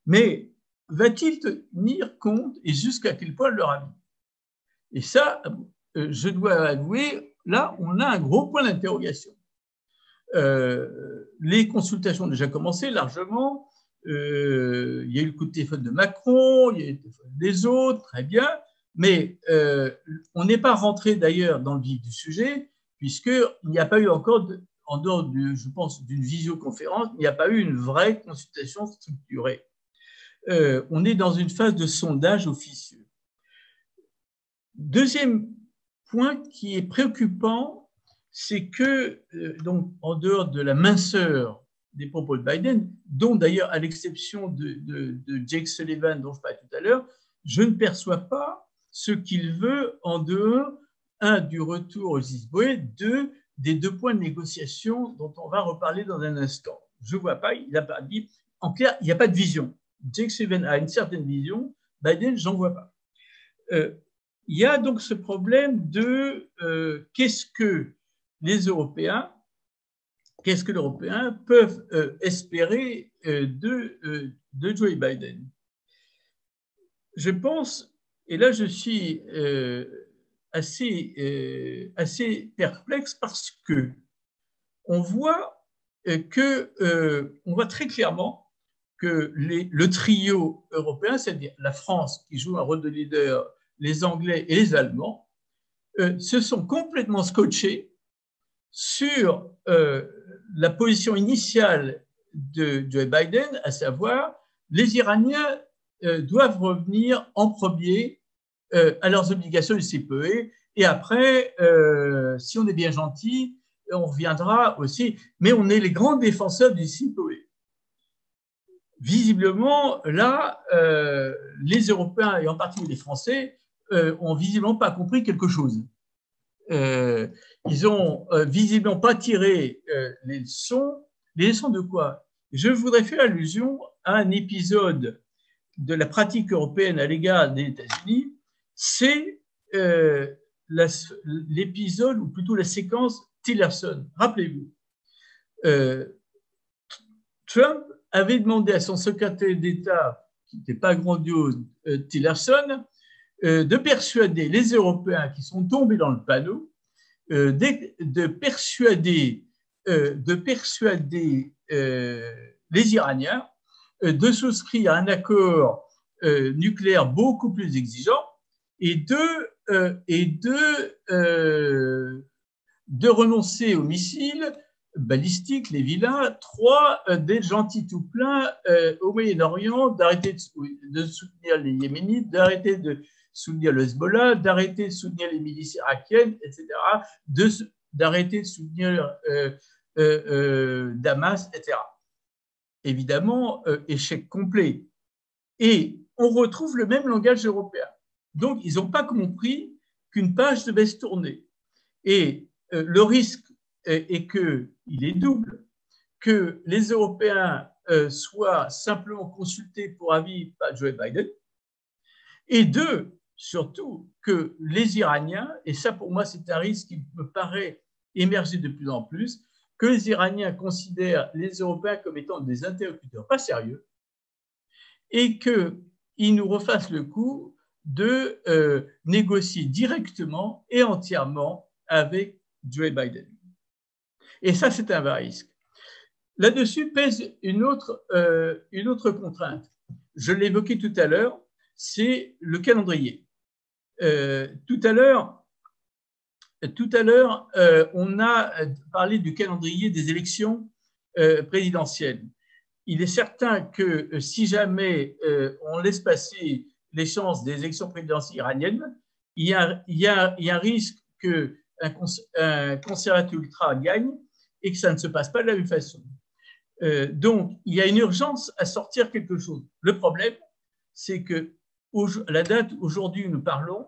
mais va-t-il tenir compte et jusqu'à quel point leur avis? Et ça, je dois avouer, là, on a un gros point d'interrogation. Les consultations ont déjà commencé largement. Il y a eu le coup de téléphone de Macron, il y a eu le téléphone des autres, très bien, mais on n'est pas rentré d'ailleurs dans le vif du sujet, puisqu'il n'y a pas eu encore, en dehors, je pense, d'une visioconférence, il n'y a pas eu une vraie consultation structurée. On est dans une phase de sondage officieux. Deuxième point qui est préoccupant, c'est que, donc, en dehors de la minceur des propos de Biden, dont d'ailleurs, à l'exception de Jake Sullivan, dont je parlais tout à l'heure, je ne perçois pas ce qu'il veut en dehors, un, du retour au JCPOE, deux, des deux points de négociation dont on va reparler dans un instant. Je ne vois pas, il n'a pas dit en clair, il n'y a pas de vision. Jake Sullivan a une certaine vision, Biden, j'en vois pas. Il y a donc ce problème de qu'est-ce que les Européens peuvent espérer de Joe Biden. Je pense, et là je suis assez perplexe parce que on voit très clairement que le trio européen, c'est-à-dire la France qui joue un rôle de leader, les Anglais et les Allemands, se sont complètement scotchés sur la position initiale de Joe Biden, à savoir les Iraniens doivent revenir en premier à leurs obligations du CPE et après, si on est bien gentil, on reviendra aussi, mais on est les grands défenseurs du CPE. Visiblement, là, les Européens et en particulier les Français ont visiblement pas compris quelque chose. Ils ont visiblement pas tiré les leçons. Les leçons de quoi? Je voudrais faire allusion à un épisode de la pratique européenne à l'égard des États-Unis. C'est l'épisode, ou plutôt la séquence Tillerson. Rappelez-vous, Trump avait demandé à son secrétaire d'État, qui n'était pas grandiose, Tillerson, de persuader les Européens qui sont tombés dans le panneau, de persuader les Iraniens de souscrire à un accord nucléaire beaucoup plus exigeant et de renoncer aux missiles balistiques, les vilains, 3 des gentils tout pleins au Moyen-Orient, d'arrêter de soutenir les Yéménites, d'arrêter de soutenir le Hezbollah, d'arrêter de soutenir les milices irakiennes, etc., d'arrêter de soutenir Damas, etc. Évidemment, échec complet. Et on retrouve le même langage européen. Donc, ils n'ont pas compris qu'une page devait se tourner. Et le risque est qu'il est double, que les Européens soient simplement consultés pour avis par Joe Biden, et 2, surtout, que les Iraniens, et ça pour moi c'est un risque qui me paraît émerger de plus en plus, que les Iraniens considèrent les Européens comme étant des interlocuteurs pas sérieux et qu'ils nous refassent le coup de négocier directement et entièrement avec Joe Biden. Et ça, c'est un vrai risque. Là-dessus pèse une autre contrainte. Je l'évoquais tout à l'heure, c'est le calendrier. Tout à l'heure, on a parlé du calendrier des élections présidentielles. Il est certain que si jamais on laisse passer les chances des élections présidentielles iraniennes, il y a un risque qu'un conservateur ultra gagne et que ça ne se passe pas de la même façon. Donc, il y a une urgence à sortir quelque chose. Le problème, c'est que la date aujourd'hui où nous parlons,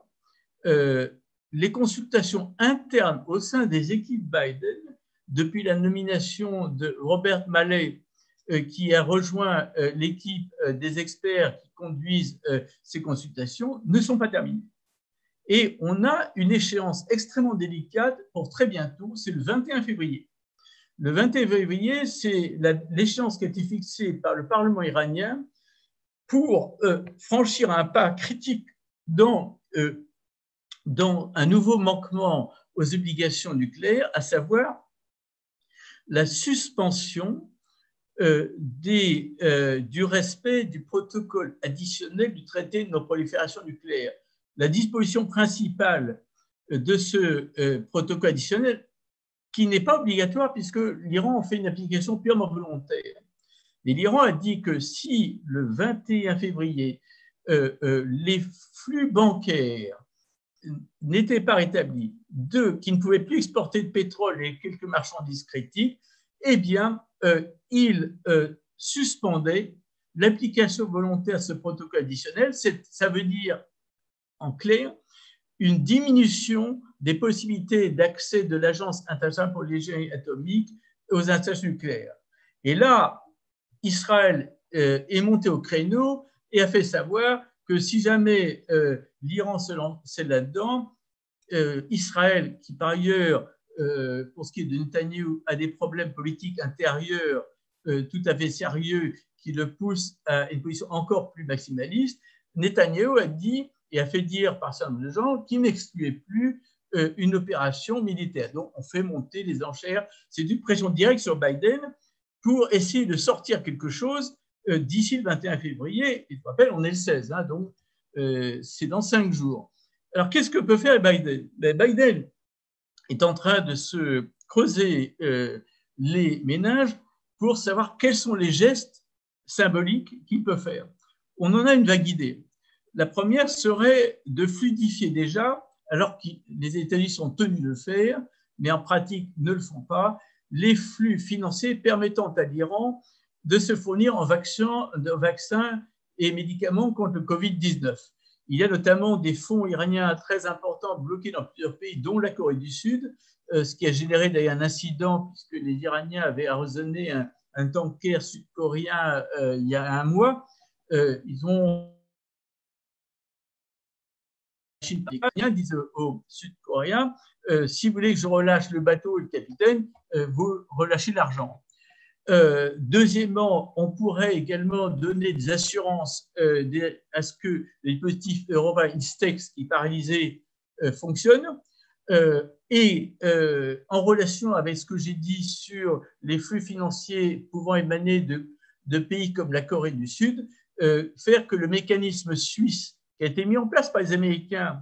les consultations internes au sein des équipes Biden, depuis la nomination de Robert Malley, qui a rejoint l'équipe des experts qui conduisent ces consultations, ne sont pas terminées. Et on a une échéance extrêmement délicate pour très bientôt, c'est le 21 février. Le 21 février, c'est l'échéance qui a été fixée par le Parlement iranien pour franchir un pas critique dans un nouveau manquement aux obligations nucléaires, à savoir la suspension du respect du protocole additionnel du traité de non-prolifération nucléaire. La disposition principale de ce protocole additionnel, qui n'est pas obligatoire puisque l'Iran en fait une application purement volontaire. Et l'Iran a dit que si le 21 février, les flux bancaires n'étaient pas rétablis, qu'ils ne pouvaient plus exporter de pétrole et quelques marchandises critiques, eh bien, il suspendait l'application volontaire de ce protocole additionnel. Ça veut dire, en clair, une diminution des possibilités d'accès de l'Agence internationale pour l'énergie atomique aux installations nucléaires. Et là, Israël est monté au créneau et a fait savoir que si jamais l'Iran se lançait là-dedans, Israël, qui par ailleurs, pour ce qui est de Netanyahou, a des problèmes politiques intérieurs tout à fait sérieux qui le poussent à une position encore plus maximaliste, Netanyahou a dit et a fait dire par certains de gens qu'il n'excluait plus une opération militaire. Donc, on fait monter les enchères. C'est une pression directe sur Biden pour essayer de sortir quelque chose d'ici le 21 février. Et je vous rappelle, on est le 16, hein, donc c'est dans 5 jours. Alors, qu'est-ce que peut faire Biden? Biden est en train de se creuser les méninges pour savoir quels sont les gestes symboliques qu'il peut faire. On en a une vague idée. La première serait de fluidifier déjà, alors que les États-Unis sont tenus de le faire, mais en pratique ne le font pas, les flux financiers permettant à l'Iran de se fournir en vaccins et médicaments contre le Covid-19. Il y a notamment des fonds iraniens très importants bloqués dans plusieurs pays, dont la Corée du Sud, ce qui a généré d'ailleurs un incident puisque les Iraniens avaient arraisonné un tanker sud-coréen il y a un mois. Ils ont les Iraniens disent aux Sud-Coréens si vous voulez que je relâche le bateau et le capitaine, vous relâchez l'argent. Deuxièmement, on pourrait également donner des assurances à ce que les dispositifs Europa Instex qui paralysés fonctionnent. Et en relation avec ce que j'ai dit sur les flux financiers pouvant émaner de pays comme la Corée du Sud, faire que le mécanisme suisse qui a été mis en place par les Américains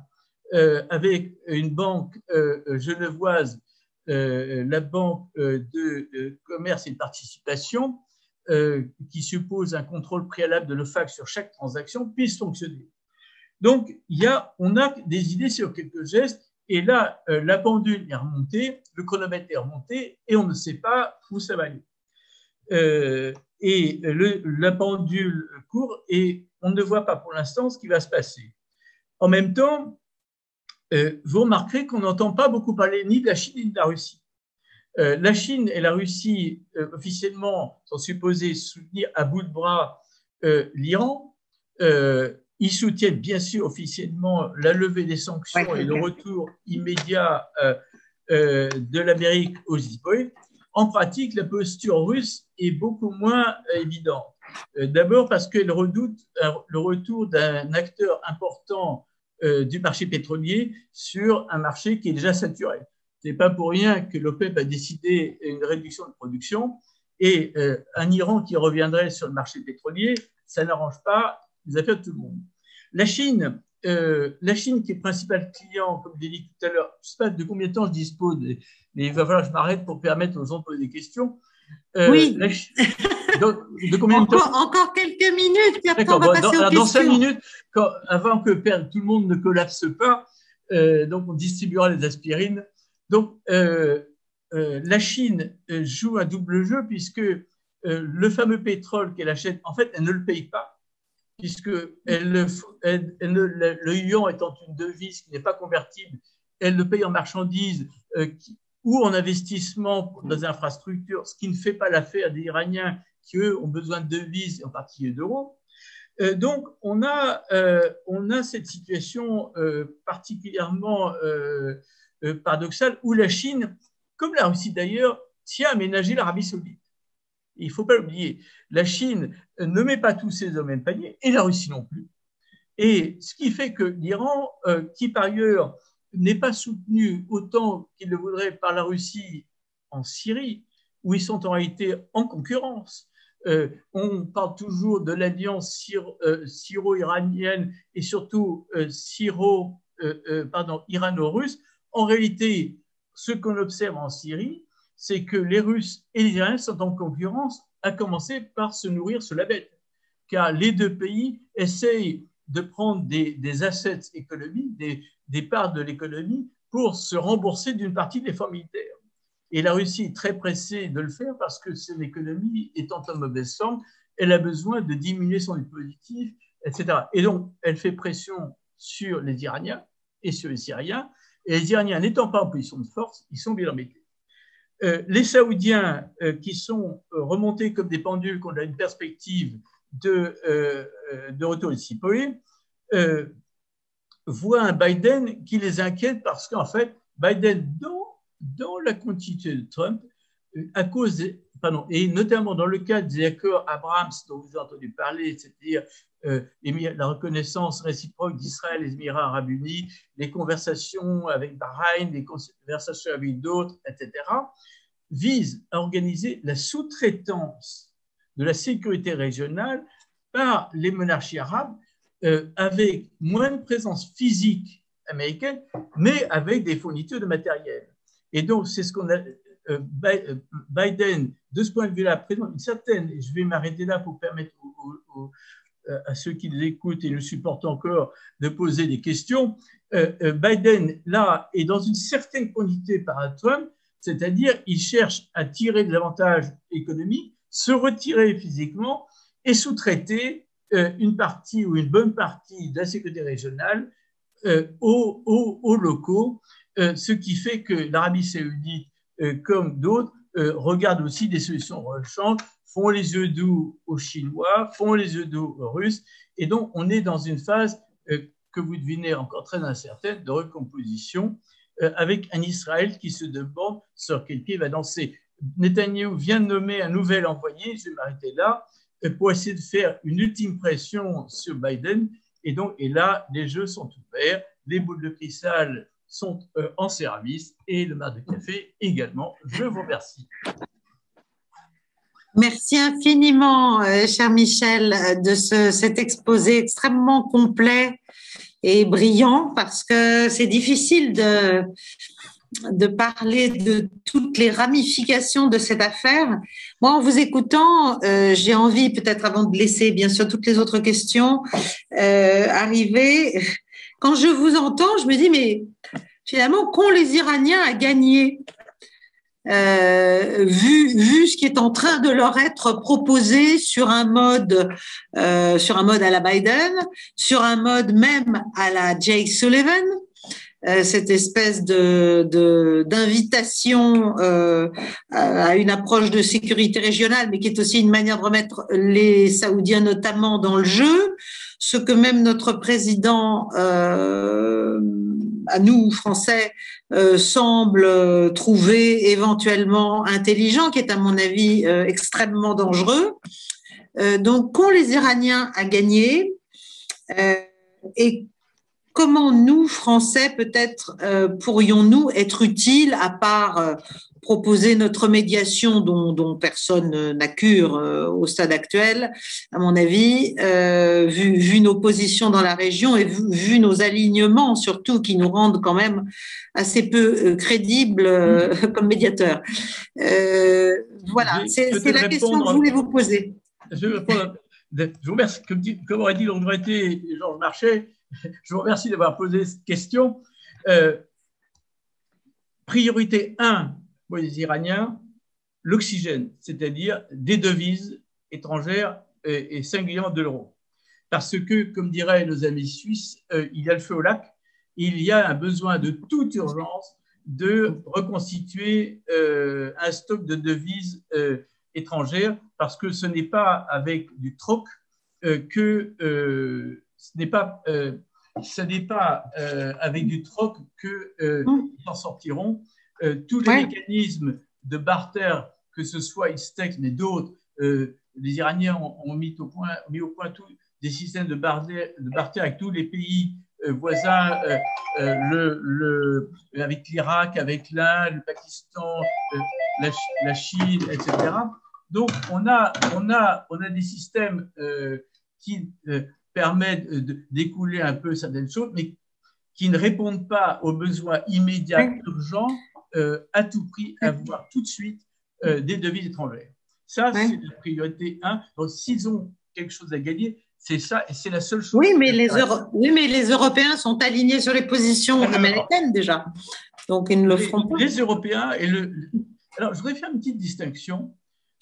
avec une banque genevoise, la banque de commerce et de participation, qui suppose un contrôle préalable de l'OFAC sur chaque transaction, puisse fonctionner. Donc, on a des idées sur quelques gestes, et là, la pendule est remontée, le chronomètre est remonté, et on ne sait pas où ça va aller. Et la pendule court, et on ne voit pas pour l'instant ce qui va se passer. En même temps, vous remarquerez qu'on n'entend pas beaucoup parler ni de la Chine ni de la Russie. La Chine et la Russie, officiellement, sont supposées soutenir à bout de bras l'Iran. Ils soutiennent bien sûr officiellement la levée des sanctions et le retour immédiat de l'Amérique aux IPOE. En pratique, la posture russe est beaucoup moins évidente. D'abord parce qu'elle redoute le retour d'un acteur important du marché pétrolier sur un marché qui est déjà saturé. Ce n'est pas pour rien que l'OPEP a décidé une réduction de production et un Iran qui reviendrait sur le marché pétrolier, ça n'arrange pas les affaires de tout le monde. La Chine, qui est le principal client, comme je l'ai dit tout à l'heure, je ne sais pas de combien de temps je dispose, mais il va falloir que je m'arrête pour permettre aux gens de poser des questions. Oui. De combien de temps? Encore quelques minutes, puis après on va passer aux questions. Dans 5 minutes, avant que tout le monde ne collapse pas, donc on distribuera les aspirines. Donc, la Chine joue un double jeu puisque le fameux pétrole qu'elle achète, en fait, elle ne le paye pas, puisque le yuan étant une devise qui n'est pas convertible, elle le paye en marchandises ou en investissement dans des infrastructures, ce qui ne fait pas l'affaire des Iraniens qui, eux, ont besoin de devises, en particulier d'euros. Donc, on a cette situation particulièrement paradoxale où la Chine, comme la Russie d'ailleurs, tient à ménager l'Arabie saoudite. Il ne faut pas l'oublier. La Chine ne met pas tous ses œufs au même panier, et la Russie non plus. Et ce qui fait que l'Iran, qui par ailleurs n'est pas soutenu autant qu'il le voudrait par la Russie en Syrie, où ils sont en réalité en concurrence. On parle toujours de l'alliance syro-iranienne et surtout irano-russe. En réalité, ce qu'on observe en Syrie, c'est que les Russes et les Iraniens sont en concurrence, à commencer par se nourrir sur la bête. Car les deux pays essayent de prendre des assets économiques, des parts de l'économie pour se rembourser d'une partie de l'effort militaire. Et la Russie est très pressée de le faire parce que son économie étant en mauvaise forme, elle a besoin de diminuer son dispositif, etc. Et donc, elle fait pression sur les Iraniens et sur les Syriens. Et les Iraniens n'étant pas en position de force, ils sont bien embêtés. Les Saoudiens qui sont remontés comme des pendules, qu'on a une perspective de retour ici. Voient un Biden qui les inquiète parce qu'en fait, Biden, dans la continuité de Trump, à cause et notamment dans le cadre des accords Abraham dont vous avez entendu parler, c'est-à-dire la reconnaissance réciproque d'Israël et des Émirats arabes unis, les conversations avec Bahreïn, les conversations avec d'autres, etc., visent à organiser la sous-traitance de la sécurité régionale par les monarchies arabes avec moins de présence physique américaine, mais avec des fournitures de matériel. Et donc, c'est ce qu'on a. Biden, de ce point de vue-là, présente une certaine, et je vais m'arrêter là pour permettre à ceux qui l'écoutent et le supportent encore de poser des questions. Biden, là, est dans une certaine quantité par Trump, c'est-à-dire il cherche à tirer de l'avantage économique, se retirer physiquement et sous-traiter une partie ou une bonne partie de la sécurité régionale aux locaux, ce qui fait que l'Arabie saoudite, comme d'autres, regardent aussi des solutions de rechange, font les yeux doux aux Chinois, font les yeux doux aux Russes, et donc on est dans une phase que vous devinez encore très incertaine de recomposition, avec un Israël qui se demande sur quel pied va danser. Netanyahou vient de nommer un nouvel envoyé, je vais m'arrêter là, pour essayer de faire une ultime pression sur Biden, et là, les jeux sont ouverts, les boules de cristal sont en service et le mar de café également. Je vous remercie. Merci infiniment, cher Michel, de cet exposé extrêmement complet et brillant, parce que c'est difficile de parler de toutes les ramifications de cette affaire. Moi, en vous écoutant, j'ai envie, peut-être avant de laisser bien sûr toutes les autres questions arriver, quand je vous entends, je me dis, mais finalement, qu'ont les Iraniens à gagner vu ce qui est en train de leur être proposé sur un mode à la Biden, sur un mode même à la Jake Sullivan, cette espèce d'invitation à une approche de sécurité régionale, mais qui est aussi une manière de remettre les Saoudiens notamment dans le jeu, ce que même notre président, à nous, Français, semble trouver éventuellement intelligent, qui est à mon avis extrêmement dangereux. Donc, qu'ont les Iraniens à gagner et comment nous, Français, peut-être pourrions-nous être utiles, à part proposer notre médiation dont personne n'a cure au stade actuel, à mon avis, vu nos positions dans la région et vu nos alignements surtout qui nous rendent quand même assez peu crédibles comme médiateurs. Voilà, c'est la question que je voulais vous poser. Je vais répondre. Je vous remercie. Comme aurait dit le regretté Georges Marchais, je vous remercie d'avoir posé cette question. Priorité 1 pour les Iraniens, l'oxygène, c'est-à-dire des devises étrangères et singulièrement de l'euro. Parce que, comme diraient nos amis suisses, il y a le feu au lac, il y a un besoin de toute urgence de reconstituer un stock de devises étrangères, parce que ce n'est pas avec du troc avec du troc qu'ils en sortiront. Tous les mécanismes de barter, que ce soit Istex, mais d'autres, les Iraniens ont mis au point tous des systèmes de barter avec tous les pays voisins, avec l'Irak, avec l'Inde, le Pakistan, la Chine, etc. Donc, on a des systèmes qui permettent d'écouler un peu certaines choses, mais qui ne répondent pas aux besoins immédiats, urgents, à tout prix, avoir tout de suite des devises étrangères. Ça, c'est la priorité 1. Donc, s'ils ont quelque chose à gagner, c'est ça, et c'est la seule chose. Oui, mais les Européens sont alignés sur les positions américaines déjà. Donc, ils ne le feront pas. Les Européens Alors, je voudrais faire une petite distinction.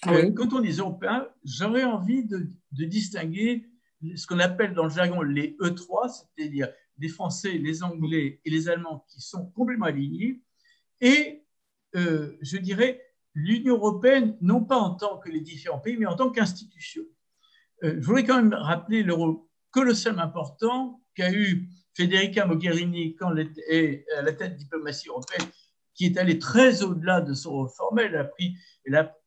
Quand on dit Européens, j'aurais envie de distinguer ce qu'on appelle dans le jargon les E3, c'est-à-dire les Français, les Anglais et les Allemands qui sont complètement alignés, et je dirais l'Union européenne, non pas en tant que les différents pays, mais en tant qu'institution. Je voudrais quand même rappeler le rôle colossalement important qu'a eu Federica Mogherini quand elle était à la tête de la diplomatie européenne, qui est allée très au-delà de son rôle formel.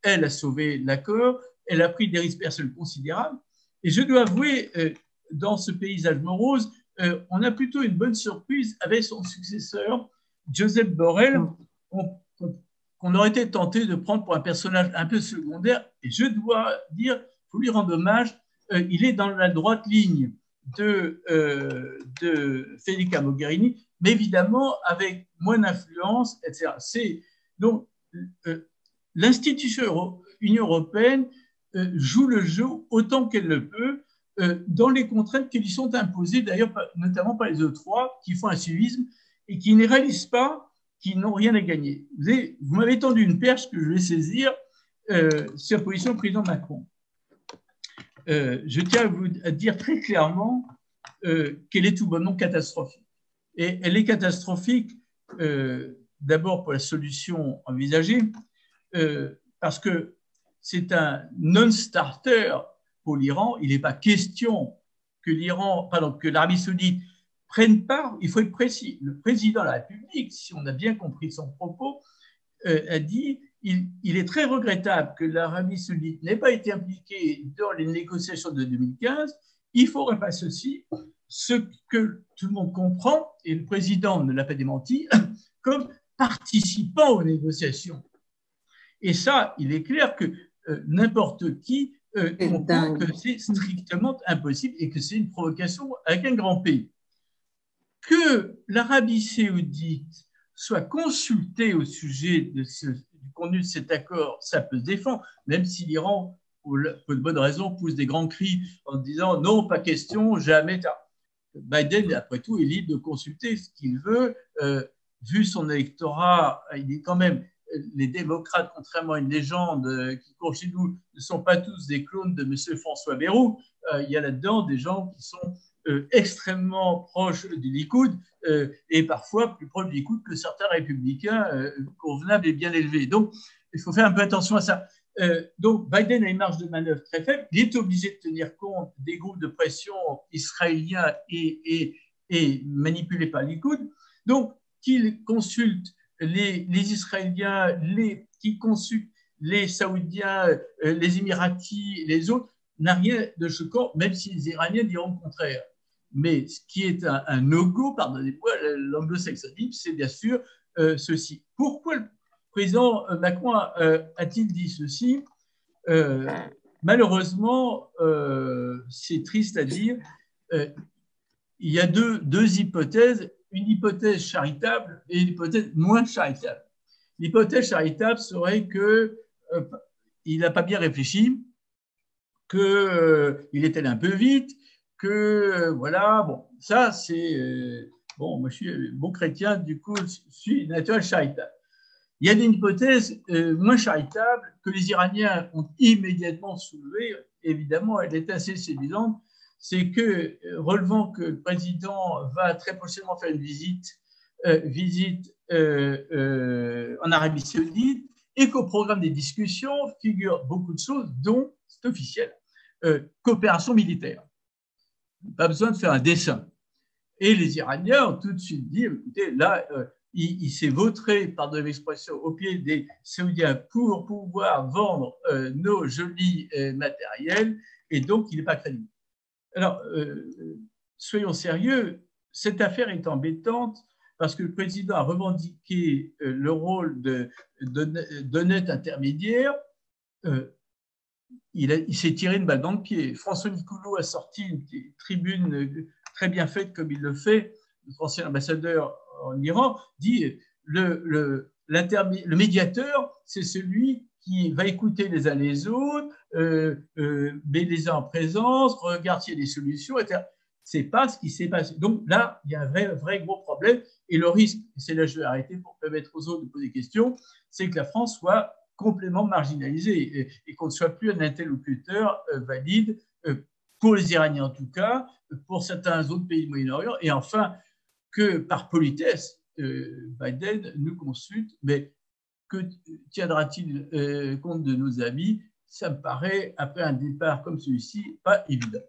Elle a sauvé l'accord, elle a pris des risques personnels considérables. Et je dois avouer, dans ce paysage morose, on a plutôt une bonne surprise avec son successeur, Josep Borrell, qu'on aurait été tenté de prendre pour un personnage un peu secondaire. Et je dois dire, il faut lui rendre hommage, il est dans la droite ligne de Federica Mogherini, mais évidemment avec moins d'influence, etc. Donc, l'institution Union européenne joue le jeu autant qu'elle le peut, dans les contraintes qui lui sont imposées, d'ailleurs, notamment par les E3, qui font un suivisme et qui ne réalisent pas, qui n'ont rien à gagner. Vous m'avez tendu une perche que je vais saisir sur la position du président Macron. Je tiens à vous dire très clairement qu'elle est tout bonnement catastrophique. Et elle est catastrophique d'abord pour la solution envisagée, parce que c'est un non-starter pour l'Iran. Il n'est pas question que l'Arabie saoudite prenne part. Il faut être précis. Le président de la République, si on a bien compris son propos, a dit il est très regrettable que l'Arabie saoudite n'ait pas été impliquée dans les négociations de 2015. Il faudrait pas ceci, ce que tout le monde comprend, et le président ne l'a pas démenti, comme participant aux négociations. Et ça, il est clair que n'importe qui comprend que c'est strictement impossible et que c'est une provocation avec un grand pays. Que l'Arabie saoudite soit consultée au sujet du contenu de cet accord, ça peut se défendre, même si l'Iran, pour de bonnes raisons, pousse des grands cris en disant non, pas question, jamais. Biden, après tout, est libre de consulter ce qu'il veut. Vu son électorat, il est quand même. Les démocrates, contrairement à une légende qui court chez nous, ne sont pas tous des clones de M. François Bayrou. Il y a là-dedans des gens qui sont extrêmement proches du Likoud et parfois plus proches du Likoud que certains républicains convenables et bien élevés. Donc, il faut faire un peu attention à ça. Donc, Biden a une marge de manœuvre très faible. Il est obligé de tenir compte des groupes de pression israéliens et manipulés par le Likoud. Donc, qu'il consulte les Israéliens, qui consultent les Saoudiens, les Émiratis, les autres, n'a rien de choquant, même si les Iraniens diront le contraire. Mais ce qui est un no-go, pardonnez-moi, l'anglo-saxonisme, c'est bien sûr ceci. Pourquoi le président Macron a-t-il dit ceci? Malheureusement, c'est triste à dire, il y a deux hypothèses, une hypothèse charitable et une hypothèse moins charitable. L'hypothèse charitable serait qu'il n'a pas bien réfléchi, qu'il est allé un peu vite, que voilà, bon, ça c'est bon, moi je suis bon chrétien, du coup je suis naturel charitable. Il y a une hypothèse moins charitable que les Iraniens ont immédiatement soulevée, évidemment elle est assez séduisante, c'est que relevant que le président va très prochainement faire une visite en Arabie Saoudite et qu'au programme des discussions figurent beaucoup de choses, dont, c'est officiel, coopération militaire. Pas besoin de faire un dessin. Et les Iraniens ont tout de suite dit, écoutez, là, il s'est vautré, pardon l'expression, au pied des Saoudiens pour pouvoir vendre nos jolis matériels, et donc il n'est pas crédible. Alors, soyons sérieux, cette affaire est embêtante parce que le président a revendiqué le rôle d'honnête intermédiaire. Il s'est tiré une balle dans le pied. François Nicolot a sorti une tribune très bien faite, comme il le fait, l'ancien ambassadeur en Iran, dit le médiateur, c'est celui qui va écouter les uns les autres, met les uns en présence, regarde s'il y a des solutions, etc. Ce n'est pas ce qui s'est passé. Donc là, il y a un vrai gros problème. Et le risque, et c'est là que je vais arrêter pour permettre aux autres de poser des questions, c'est que la France soit complètement marginalisée et qu'on ne soit plus un interlocuteur valide pour les Iraniens en tout cas, pour certains autres pays du Moyen-Orient, et enfin que par politesse, Biden nous consulte, mais que tiendra-t-il compte de nos avis ça me paraît, après un départ comme celui-ci, pas évident.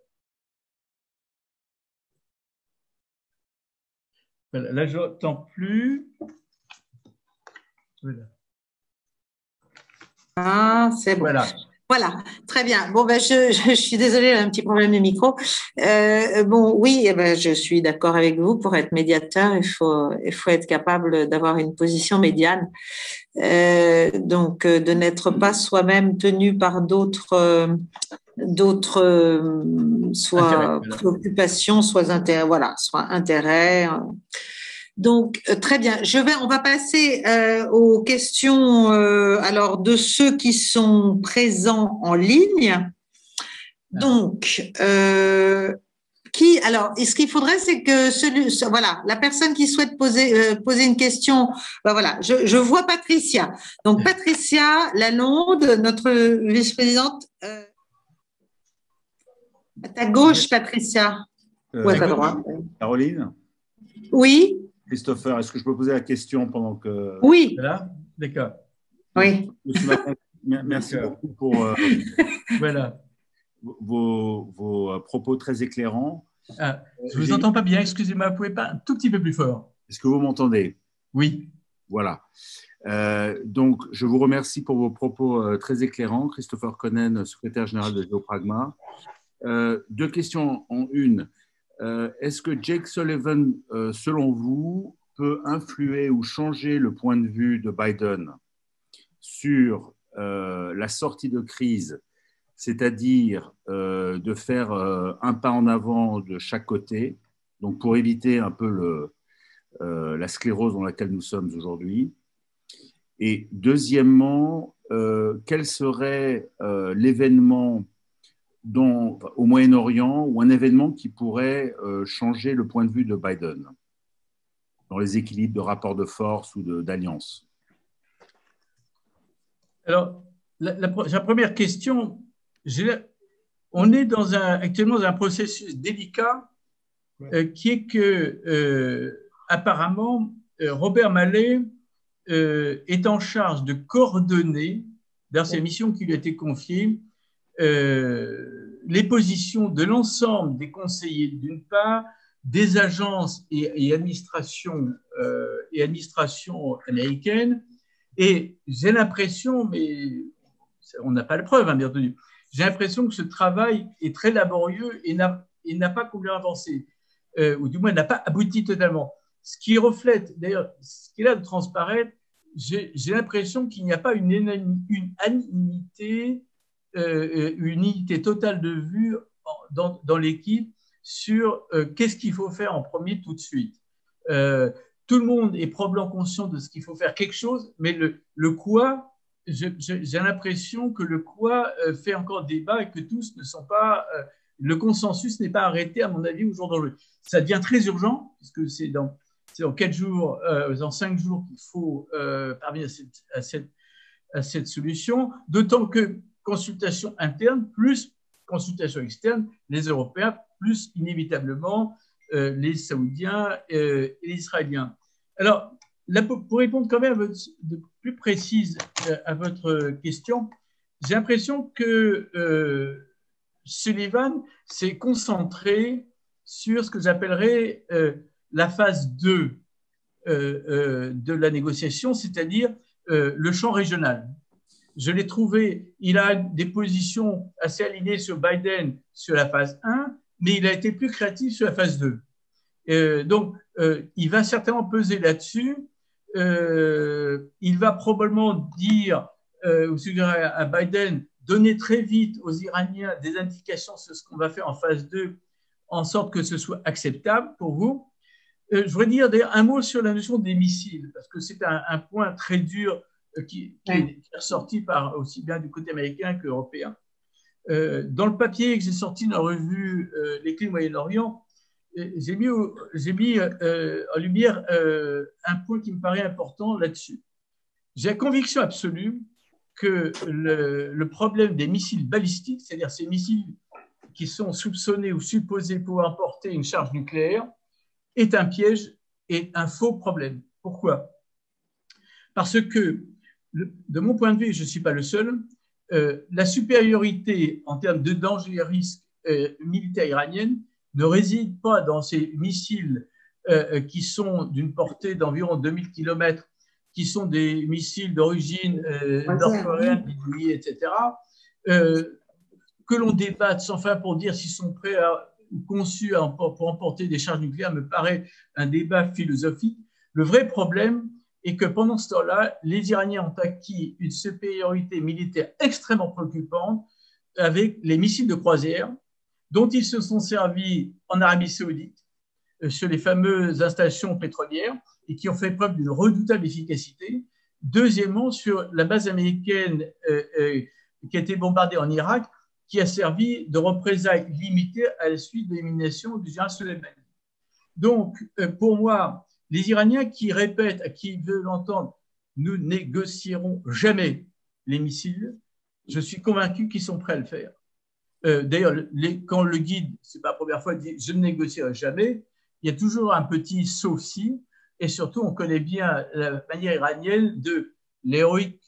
Voilà, là, je n'entends plus. Voilà. Ah, c'est bon. Voilà. Voilà, très bien. Bon, ben, je suis désolée, j'ai un petit problème de micro. Bon, oui, eh ben, je suis d'accord avec vous. Pour être médiateur, il faut être capable d'avoir une position médiane. Donc, de n'être pas soi-même tenu par d'autres, soit Intérêt, voilà. préoccupations, soit intérêts, voilà, soit intérêts. Donc, très bien. On va passer aux questions alors de ceux qui sont présents en ligne. Donc, alors, ce qu'il faudrait, c'est que voilà, la personne qui souhaite poser une question, ben voilà, je vois Patricia. Donc, Patricia Lalonde, notre vice-présidente, à ta gauche, Patricia, ou à ta droite. Caroline? Oui. Christopher, est-ce que je peux poser la question pendant que… Oui. Voilà, d'accord. Oui. Merci beaucoup pour voilà. vos propos très éclairants. Ah, je ne vous entends pas bien, excusez-moi, vous ne pouvez pas un tout petit peu plus fort? Est-ce que vous m'entendez? Oui. Voilà. Donc, je vous remercie pour vos propos très éclairants. Christopher Conen, secrétaire général de Géopragma. Deux questions en une. Est-ce que Jake Sullivan, selon vous, peut influer ou changer le point de vue de Biden sur la sortie de crise, c'est-à-dire de faire un pas en avant de chaque côté, donc pour éviter un peu la sclérose dans laquelle nous sommes aujourd'hui? Et deuxièmement, quel serait l'événement au Moyen-Orient ou un événement qui pourrait changer le point de vue de Biden dans les équilibres de rapports de force ou d'alliance? Alors, la première question, on est actuellement dans un processus délicat qui est que, apparemment, Robert Malley est en charge de coordonner, dans ses missions qui lui ont été confiées, les positions de l'ensemble des conseillers d'une part, des agences et administrations américaines. Et j'ai l'impression, mais on n'a pas la preuve, hein, bien entendu, j'ai l'impression que ce travail est très laborieux et n'a pas complètement avancé, ou du moins n'a pas abouti totalement. Ce qui reflète, d'ailleurs, ce qui est là de transparaître, j'ai l'impression qu'il n'y a pas une unanimité, une unité totale de vue dans l'équipe sur qu'est-ce qu'il faut faire en premier tout de suite. Tout le monde est probablement conscient de ce qu'il faut faire quelque chose, mais le quoi, j'ai l'impression que le quoi fait encore débat et que tous ne sont pas… le consensus n'est pas arrêté, à mon avis, au jour d'aujourd'hui. Ça devient très urgent, puisque c'est dans 4 jours, dans 5 jours qu'il faut parvenir à cette solution, d'autant que consultation interne plus consultation externe, les Européens plus inévitablement les Saoudiens et les Israéliens. Alors, là, pour répondre quand même de plus précise à votre question, j'ai l'impression que Sullivan s'est concentré sur ce que j'appellerais la phase 2 de la négociation, c'est-à-dire le champ régional. Je l'ai trouvé, il a des positions assez alignées sur Biden sur la phase 1, mais il a été plus créatif sur la phase 2. Donc, il va certainement peser là-dessus. Il va probablement dire, ou suggérer à Biden, donner très vite aux Iraniens des indications sur ce qu'on va faire en phase 2, en sorte que ce soit acceptable pour vous. Je voudrais dire d'ailleurs un mot sur la notion des missiles, parce que c'est un point très dur qui est ressorti par aussi bien du côté américain qu'européen. Dans le papier que j'ai sorti dans la revue Les clés du Moyen-Orient, j'ai mis en lumière un point qui me paraît important là-dessus. J'ai la conviction absolue que le problème des missiles balistiques, c'est-à-dire ces missiles qui sont soupçonnés ou supposés pouvoir porter une charge nucléaire, est un piège et un faux problème. Pourquoi? Parce que, de mon point de vue, et je ne suis pas le seul, la supériorité en termes de danger et risque militaire iranienne ne réside pas dans ces missiles qui sont d'une portée d'environ 2000 km, qui sont des missiles d'origine nord-coréenne, bidouillés, etc., que l'on débatte sans fin pour dire s'ils sont prêts ou conçus pour emporter des charges nucléaires me paraît un débat philosophique. Le vrai problème est que pendant ce temps-là, les Iraniens ont acquis une supériorité militaire extrêmement préoccupante avec les missiles de croisière dont ils se sont servis en Arabie Saoudite sur les fameuses installations pétrolières et qui ont fait preuve d'une redoutable efficacité. Deuxièmement, sur la base américaine qui a été bombardée en Irak, qui a servi de représailles limitées à la suite de l'élimination du général Soleimani. Donc, pour moi, les Iraniens qui répètent, à qui veulent l'entendre, nous négocierons jamais les missiles, je suis convaincu qu'ils sont prêts à le faire. D'ailleurs, quand le guide, ce n'est pas la première fois, dit « je ne négocierai jamais », il y a toujours un petit « sauf si », et surtout, on connaît bien la manière iranienne de l'héroïque,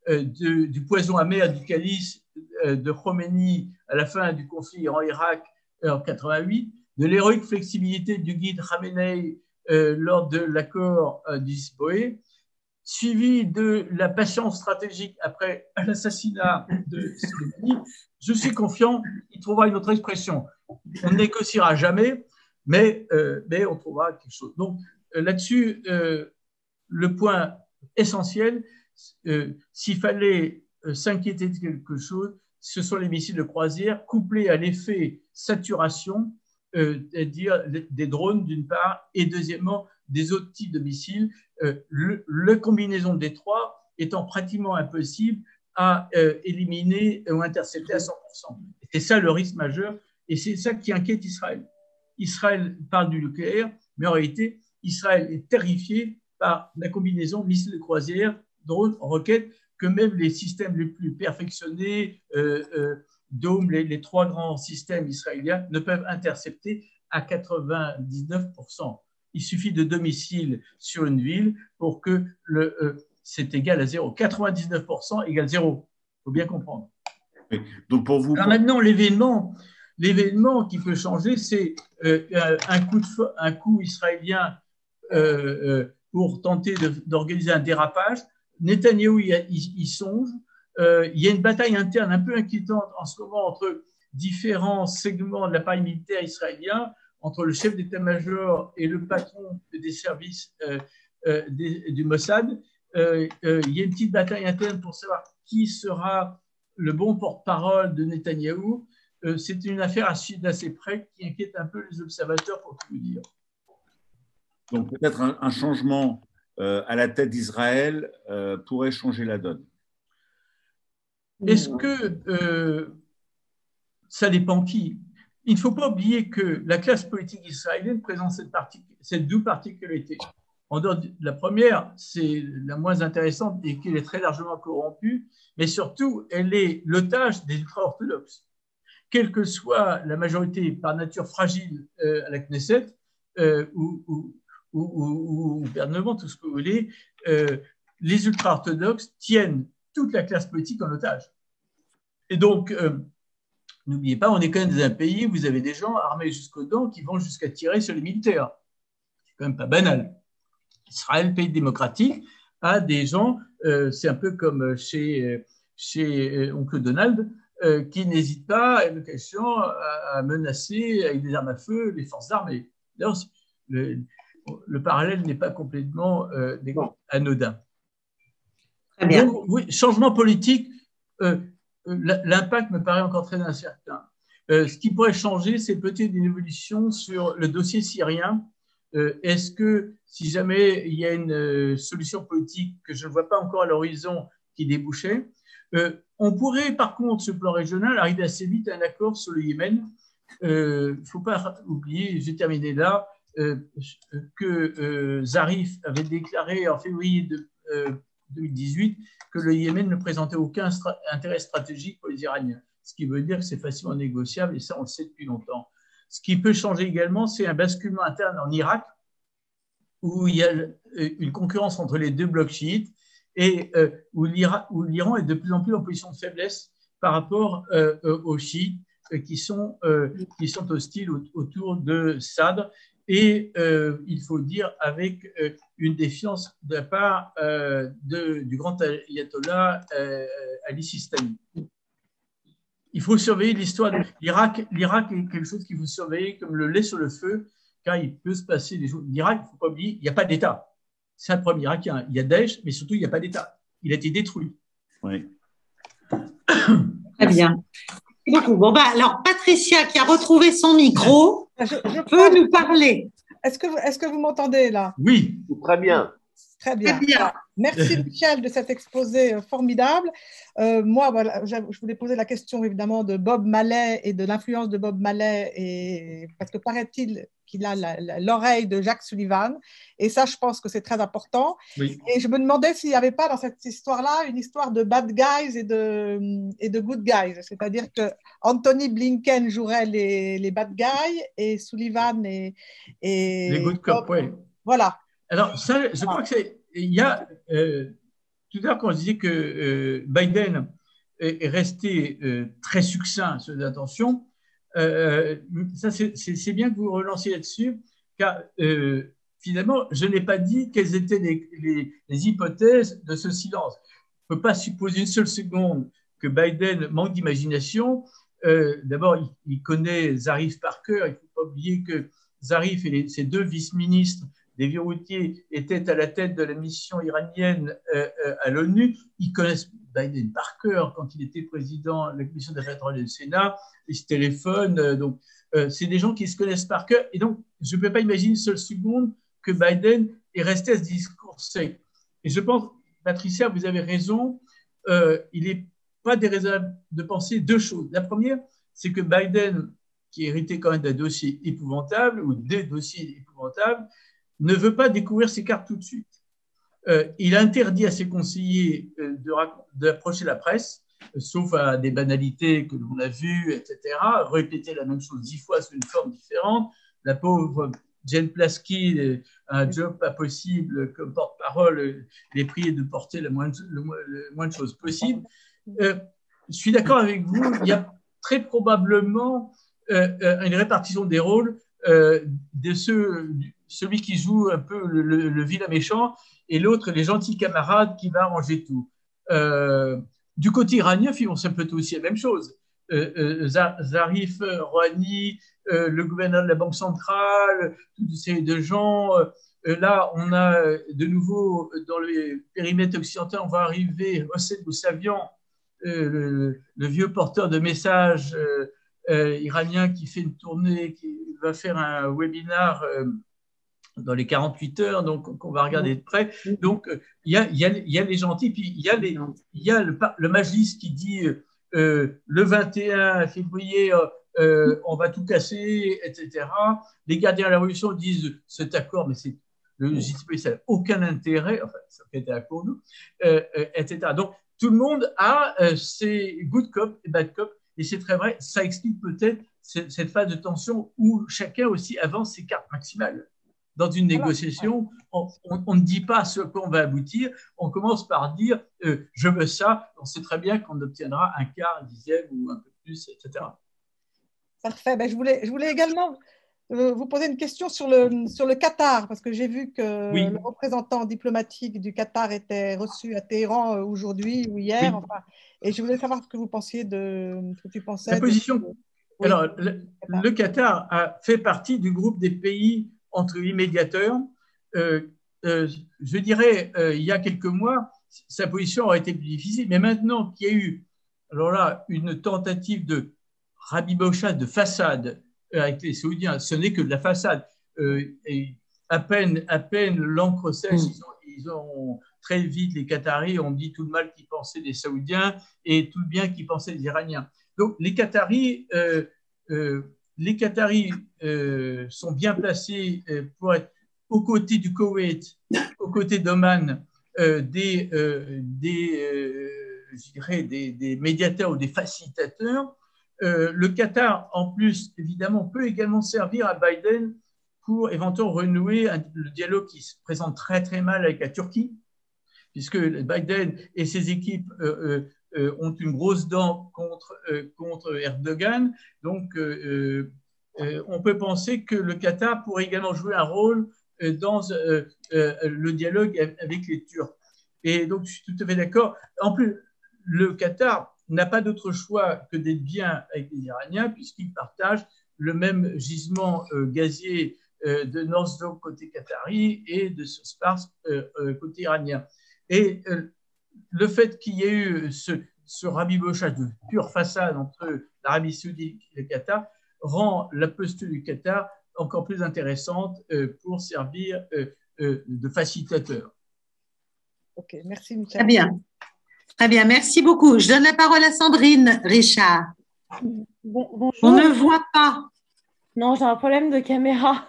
du poison amer du calice de Khomeini à la fin du conflit Iran-Irak en 88, de l'héroïque flexibilité du guide Khamenei lors de l'accord d'Isboé, suivi de la patience stratégique après l'assassinat de Soleimani. Je suis confiant, il trouvera une autre expression. On ne négociera jamais, mais on trouvera quelque chose. Donc là-dessus, le point essentiel, s'il fallait s'inquiéter de quelque chose, ce sont les missiles de croisière couplés à l'effet saturation, c'est-à-dire des drones d'une part, et deuxièmement des autres types de missiles, la combinaison des trois étant pratiquement impossible à éliminer ou intercepter à 100%. C'est ça le risque majeur, et c'est ça qui inquiète Israël. Israël parle du nucléaire, mais en réalité, Israël est terrifié par la combinaison missiles de croisière, drones, roquettes, que même les systèmes les plus perfectionnés, Dôme, les trois grands systèmes israéliens, ne peuvent intercepter à 99%. Il suffit de 2 missiles sur une ville pour que c'est égal à 0. 99% égale 0. Il faut bien comprendre. Oui. Donc pour vous, alors maintenant, l'événement qui peut changer, c'est un coup israélien pour tenter d'organiser un dérapage. Netanyahou y songe. Il y a une bataille interne un peu inquiétante en ce moment entre différents segments de l'appareil militaire israélien, entre le chef d'état-major et le patron des services du Mossad. Il y a une petite bataille interne pour savoir qui sera le bon porte-parole de Netanyahou. C'est une affaire à suivre d'assez près qui inquiète un peu les observateurs, pour tout vous dire. Donc peut-être un changement à la tête d'Israël pourrait changer la donne. Est-ce que ça dépend qui? Il ne faut pas oublier que la classe politique israélienne présente cette double particularité. En dehors de la première, c'est la moins intéressante et qu'elle est très largement corrompue, mais surtout, elle est l'otage des ultra-orthodoxes. Quelle que soit la majorité par nature fragile à la Knesset ou au gouvernement, tout ce que vous voulez, les ultra-orthodoxes tiennent toute la classe politique en otage. Et donc, n'oubliez pas, on est quand même dans un pays où vous avez des gens armés jusqu'aux dents qui vont jusqu'à tirer sur les militaires. C'est quand même pas banal. Israël, pays démocratique, a des gens, c'est un peu comme chez Oncle Donald, qui n'hésitent pas à l'occasion à menacer avec des armes à feu les forces armées. D'ailleurs, le parallèle n'est pas complètement anodin. Très bien. Donc, oui, changement politique, l'impact me paraît encore très incertain. Ce qui pourrait changer, c'est peut-être une évolution sur le dossier syrien. Est-ce que, si jamais il y a une solution politique que je ne vois pas encore à l'horizon qui débouchait, on pourrait, par contre, sur le plan régional, arriver assez vite à un accord sur le Yémen. Il ne faut pas oublier, je vais terminer là, que Zarif avait déclaré en février 2018 que le Yémen ne présentait aucun intérêt stratégique pour les Iraniens, ce qui veut dire que c'est facilement négociable, et ça, on le sait depuis longtemps. Ce qui peut changer également, c'est un basculement interne en Irak, où il y a une concurrence entre les deux blocs chiites, et où l'Iran est de plus en plus en position de faiblesse par rapport aux chiites qui sont hostiles autour de Sadr. Et il faut dire avec une défiance de la part du grand ayatollah Ali Sistani. Il faut surveiller l'histoire de l'Irak. L'Irak est quelque chose qu'il faut surveiller comme le lait sur le feu, car il peut se passer des choses. L'Irak, il ne faut pas oublier, il n'y a pas d'État. C'est un problème irakien. Il y a Daesh, mais surtout, il n'y a pas d'État. Il a été détruit. Oui. Très bien. Bon, alors, Patricia, qui a retrouvé son micro, peut nous parler. Est-ce que vous m'entendez là? Oui. Très bien. Très bien. Merci Michel de cet exposé formidable. Moi, voilà, je voulais poser la question évidemment de Bob Marley et de l'influence de Bob Marley, parce que paraît-il qu'il a l'oreille de Jack Sullivan, et ça, je pense que c'est très important. Oui. Et je me demandais s'il n'y avait pas dans cette histoire-là une histoire de bad guys et de good guys, c'est-à-dire que Anthony Blinken jouerait les bad guys et Sullivan et les good cops, oui. Voilà. Alors, ça, je crois que c'est. Il y a. Tout à l'heure, quand je disais que Biden est resté très succinct sur les intentions, ça, c'est bien que vous relanciez là-dessus, car finalement, je n'ai pas dit quelles étaient les hypothèses de ce silence. On ne peut pas supposer une seule seconde que Biden manque d'imagination. D'abord, il connaît Zarif par cœur. Il ne faut pas oublier que Zarif et ses deux vice-ministres des Vieux-Routiers étaient à la tête de la mission iranienne à l'ONU. Ils connaissent Biden par cœur quand il était président de la commission des affaires étrangères du Sénat. Ils se téléphonent. Donc, c'est des gens qui se connaissent par cœur. Et donc, je ne peux pas imaginer une seule seconde que Biden est resté à ce discours sec. Et je pense, Patricia, vous avez raison. Il n'est pas déraisonnable de penser deux choses. La première, c'est que Biden, qui héritait quand même d'un dossier épouvantable ou des dossiers épouvantables, ne veut pas découvrir ses cartes tout de suite. Il interdit à ses conseillers d'approcher la presse, sauf à des banalités que l'on a vues, etc. Répéter la même chose 10 fois sous une forme différente. La pauvre Jen Plasky, un job pas possible comme porte-parole, les prier de porter le moins de choses possible. Je suis d'accord avec vous, il y a très probablement une répartition des rôles de celui qui joue un peu le vilain méchant et l'autre, les gentils camarades qui va arranger tout. Du côté iranien, c'est peut-être aussi la même chose. Zarif Rouhani, le gouverneur de la Banque centrale, tous ces deux gens. Là, on a de nouveau, dans le périmètre occidental, on va arriver, Hossein Mousavian, le vieux porteur de messages iranien qui fait une tournée, qui va faire un webinar dans les 48 heures, donc qu'on va regarder de près. Donc, il y a les gentils, puis il y a le Majlis qui dit le 21 février, on va tout casser, etc. Les gardiens de la Révolution disent cet accord, mais le JCPOA, ça n'a aucun intérêt, enfin, ça fait un pour nous, etc. Donc, tout le monde a ses good cops et bad cops, et c'est très vrai, ça explique peut-être cette phase de tension où chacun aussi avance ses cartes maximales. Dans une négociation, on ne dit pas ce à quoi on va aboutir, on commence par dire je veux ça, on sait très bien qu'on obtiendra un quart, un dixième ou un peu plus, etc. Parfait. Ben, je voulais également vous poser une question sur le Qatar, parce que j'ai vu que oui. Le représentant diplomatique du Qatar était reçu à Téhéran aujourd'hui ou hier, oui. enfin, et je voulais savoir ce que vous pensiez ce que tu pensais. La position. Oui. Alors, le Qatar a fait partie du groupe des pays entre les médiateurs. Je dirais, il y a quelques mois, sa position aurait été plus difficile, mais maintenant qu'il y a eu, alors là, une tentative de rabibochage de façade avec les Saoudiens, ce n'est que de la façade. Et à peine l'encre sèche, ils ont très vite, les Qataris ont dit tout le mal qu'ils pensaient des Saoudiens et tout le bien qu'ils pensaient des Iraniens. Donc, les Qataris sont bien placés pour être aux côtés du Koweït, aux côtés d'Oman, des médiateurs ou des facilitateurs. Le Qatar, en plus, évidemment, peut également servir à Biden pour éventuellement renouer le dialogue qui se présente très, très mal avec la Turquie. puisque Biden et ses équipes ont une grosse dent contre Erdogan. Donc, on peut penser que le Qatar pourrait également jouer un rôle dans le dialogue avec les Turcs. Et donc, je suis tout à fait d'accord. En plus, le Qatar n'a pas d'autre choix que d'être bien avec les Iraniens, puisqu'ils partagent le même gisement gazier de North côté qatari et de Spars côté iranien. Et le fait qu'il y ait eu ce rabibochage de pure façade entre l'Arabie saoudite et le Qatar rend la posture du Qatar encore plus intéressante pour servir de facilitateur. Ok, merci Michel. Très bien. Très bien, merci beaucoup. Je donne la parole à Sandrine Richard. Bonjour. On ne voit pas. Non, j'ai un problème de caméra.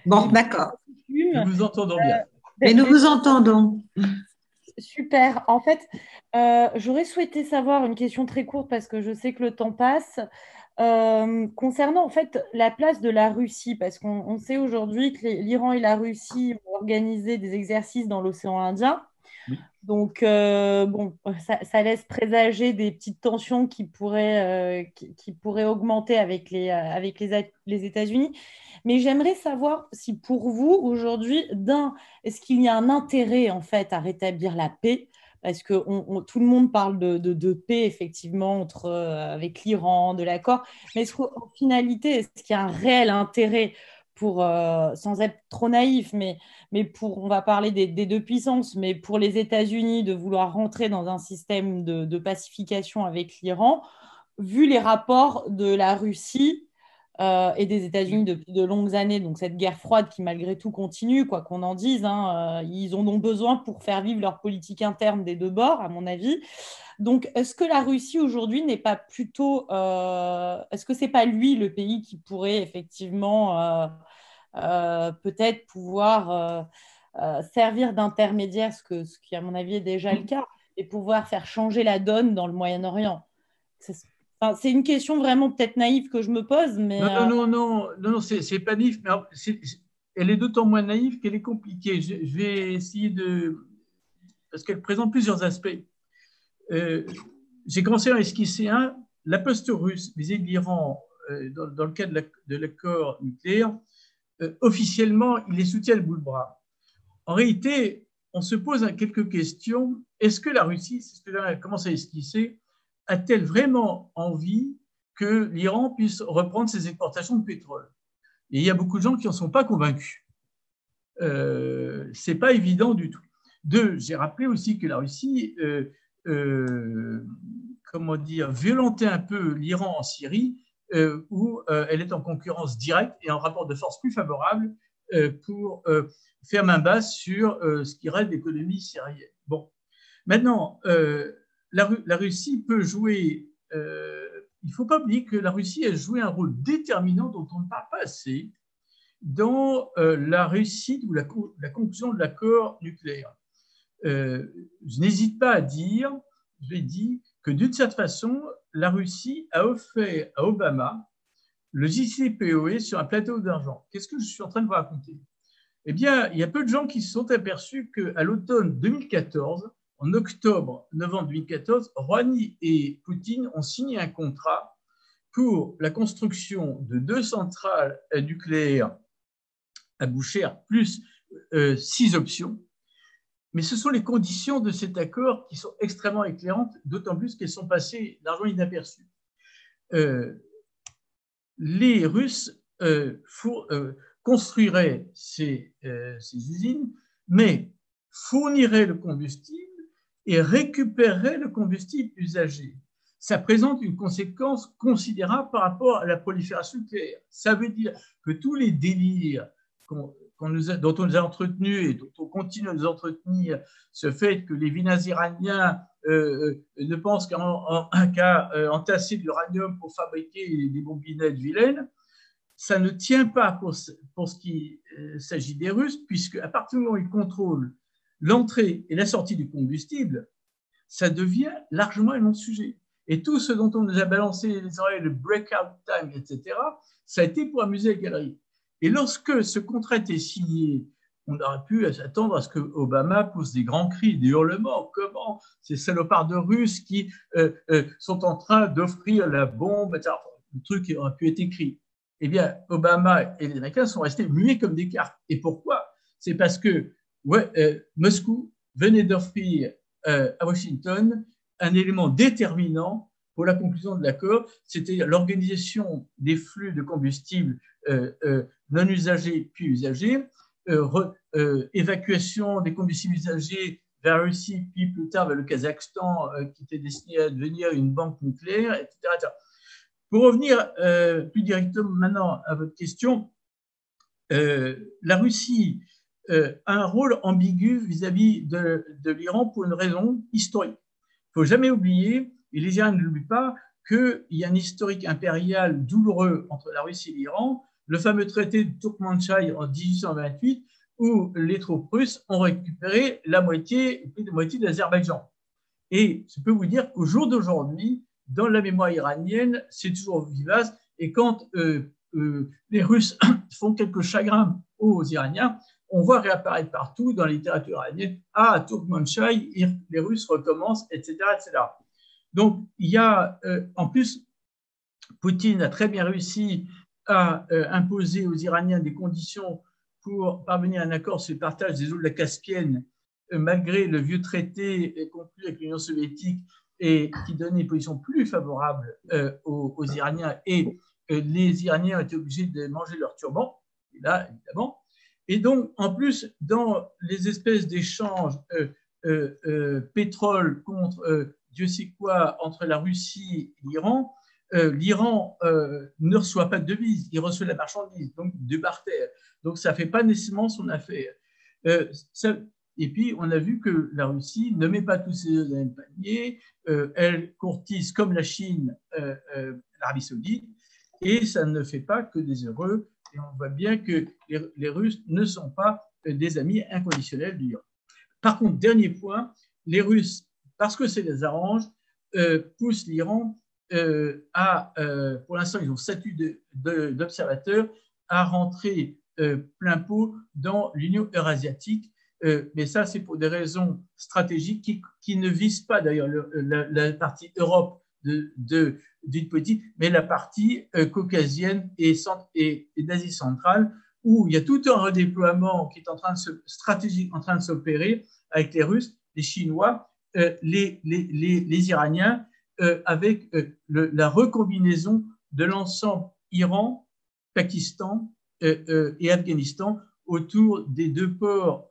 Bon, d'accord. Nous vous entendons bien. Mais nous vous entendons. Super. En fait, j'aurais souhaité savoir une question très courte parce que je sais que le temps passe. Concernant en fait la place de la Russie, parce qu'on sait aujourd'hui que l'Iran et la Russie ont organisé des exercices dans l'océan Indien. Oui. Donc, bon, ça laisse présager des petites tensions qui pourraient augmenter avec les États-Unis. Mais j'aimerais savoir si pour vous, aujourd'hui, est-ce qu'il y a un intérêt en fait à rétablir la paix? Parce que tout le monde parle de paix, effectivement, avec l'Iran, de l'accord. Mais est-ce qu'en finalité, est-ce qu'il y a un réel intérêt pour, sans être trop naïf, mais on va parler des deux puissances, mais pour les États-Unis de vouloir rentrer dans un système de pacification avec l'Iran, vu les rapports de la Russie et des États-Unis depuis de longues années, donc cette guerre froide qui malgré tout continue, quoi qu'on en dise, ils en ont besoin pour faire vivre leur politique interne des deux bords, à mon avis. Donc, est-ce que la Russie aujourd'hui n'est pas plutôt, est-ce que c'est pas lui le pays qui pourrait effectivement peut-être pouvoir servir d'intermédiaire, ce qui à mon avis est déjà le cas, et pouvoir faire changer la donne dans le Moyen-Orient? C'est une question vraiment peut-être naïve que je me pose, mais… Non, c'est pas naïf, mais elle est d'autant moins naïve qu'elle est compliquée. Je vais essayer parce qu'elle présente plusieurs aspects. J'ai commencé à esquisser la posture russe vis-à-vis de l'Iran dans le cadre de l'accord nucléaire. Officiellement, il les soutient le bout de bras. En réalité, on se pose quelques questions. Est-ce que la Russie, c'est ce que là, elle commence à esquisser, a-t-elle vraiment envie que l'Iran puisse reprendre ses exportations de pétrole? Et il y a beaucoup de gens qui n'en sont pas convaincus. Ce n'est pas évident du tout. J'ai rappelé aussi que la Russie violentait un peu l'Iran en Syrie, où elle est en concurrence directe et en rapport de force plus favorable pour faire main basse sur ce qui reste l'économie syrienne. Bon, maintenant, la Russie peut jouer. Il ne faut pas oublier que la Russie a joué un rôle déterminant dont on ne parle pas assez dans la réussite ou la conclusion de l'accord nucléaire. Je n'hésite pas à dire, je l'ai dit, que d'une certaine façon, la Russie a offert à Obama le JCPOA sur un plateau d'argent. Qu'est-ce que je suis en train de vous raconter? Eh bien, il y a peu de gens qui se sont aperçus qu'à l'automne 2014, en octobre-novembre 2014, Rouhani et Poutine ont signé un contrat pour la construction de 2 centrales nucléaires à Boucher, plus 6 options. Mais ce sont les conditions de cet accord qui sont extrêmement éclairantes, d'autant plus qu'elles sont passées largement inaperçues. Les Russes construiraient ces usines, mais fourniraient le combustible et récupéreraient le combustible usagé. Ça présente une conséquence considérable par rapport à la prolifération nucléaire. Ça veut dire que tous les délires dont on nous a entretenus et dont on continue à nous entretenir, ce fait que les vilains iraniens ne pensent qu'à entasser de l'uranium pour fabriquer des bombinettes vilaines, ça ne tient pas pour ce qui s'agit des Russes, puisque à partir du moment où ils contrôlent l'entrée et la sortie du combustible, ça devient largement un non-sujet. Et tout ce dont on nous a balancé les oreilles, le breakout time, etc., ça a été pour amuser la galerie. Et lorsque ce contrat était signé on aurait pu s'attendre à ce que Obama pousse des grands cris, des hurlements. Comment ces salopards de Russes qui sont en train d'offrir la bombe, etc. Le truc aurait pu être écrit. Eh bien, Obama et les Américains sont restés muets comme des cartes. Et pourquoi? C'est parce que Moscou venait d'offrir à Washington un élément déterminant pour la conclusion de l'accord, c'était l'organisation des flux de combustible non usagés puis usagés, évacuation des combustibles usagés vers la Russie, puis plus tard vers le Kazakhstan, qui était destiné à devenir une banque nucléaire, etc. Pour revenir plus directement maintenant à votre question, la Russie a un rôle ambigu vis-à-vis de l'Iran pour une raison historique. Il ne faut jamais oublier, et les Iraniens ne l'oublient pas, qu'il y a un historique impérial douloureux entre la Russie et l'Iran, le fameux traité de Turkmenchai en 1828, où les troupes russes ont récupéré la moitié, plus de moitié de l'Azerbaïdjan. Et je peux vous dire qu'au jour d'aujourd'hui, dans la mémoire iranienne, c'est toujours vivace. Et quand les Russes font quelques chagrins aux Iraniens, on voit réapparaître partout dans la littérature iranienne, ah, Turkmenchai, les Russes recommencent, etc., etc. Donc, il y a, en plus, Poutine a très bien réussi à imposer aux Iraniens des conditions pour parvenir à un accord sur le partage des eaux de la Caspienne, malgré le vieux traité conclu avec l'Union soviétique et qui donnait une position plus favorable aux Iraniens. Et les Iraniens ont été obligés de manger leur turban, et là, évidemment. Et donc, en plus, dans les espèces d'échanges pétrole contre Dieu sait quoi entre la Russie et l'Iran, l'Iran ne reçoit pas de devise, il reçoit la marchandise, donc de barter. Donc, ça ne fait pas nécessairement son affaire. Et puis, on a vu que la Russie ne met pas tous ses œufs dans le même panier, elle courtise comme la Chine, l'Arabie saoudite, et ça ne fait pas que des heureux. Et on voit bien que les Russes ne sont pas des amis inconditionnels de l'Iran. Par contre, dernier point, les Russes, parce que ça les arrange, poussent l'Iran pour l'instant, ils ont statut d'observateur, à rentrer plein pot dans l'Union eurasiatique. Mais ça, c'est pour des raisons stratégiques qui ne visent pas d'ailleurs la partie Europe d'une politique, mais la partie caucasienne et d'Asie centrale, où il y a tout un redéploiement qui est stratégique en train de s'opérer avec les Russes, les Chinois, les Iraniens, avec la recombinaison de l'ensemble Iran, Pakistan et Afghanistan autour des deux ports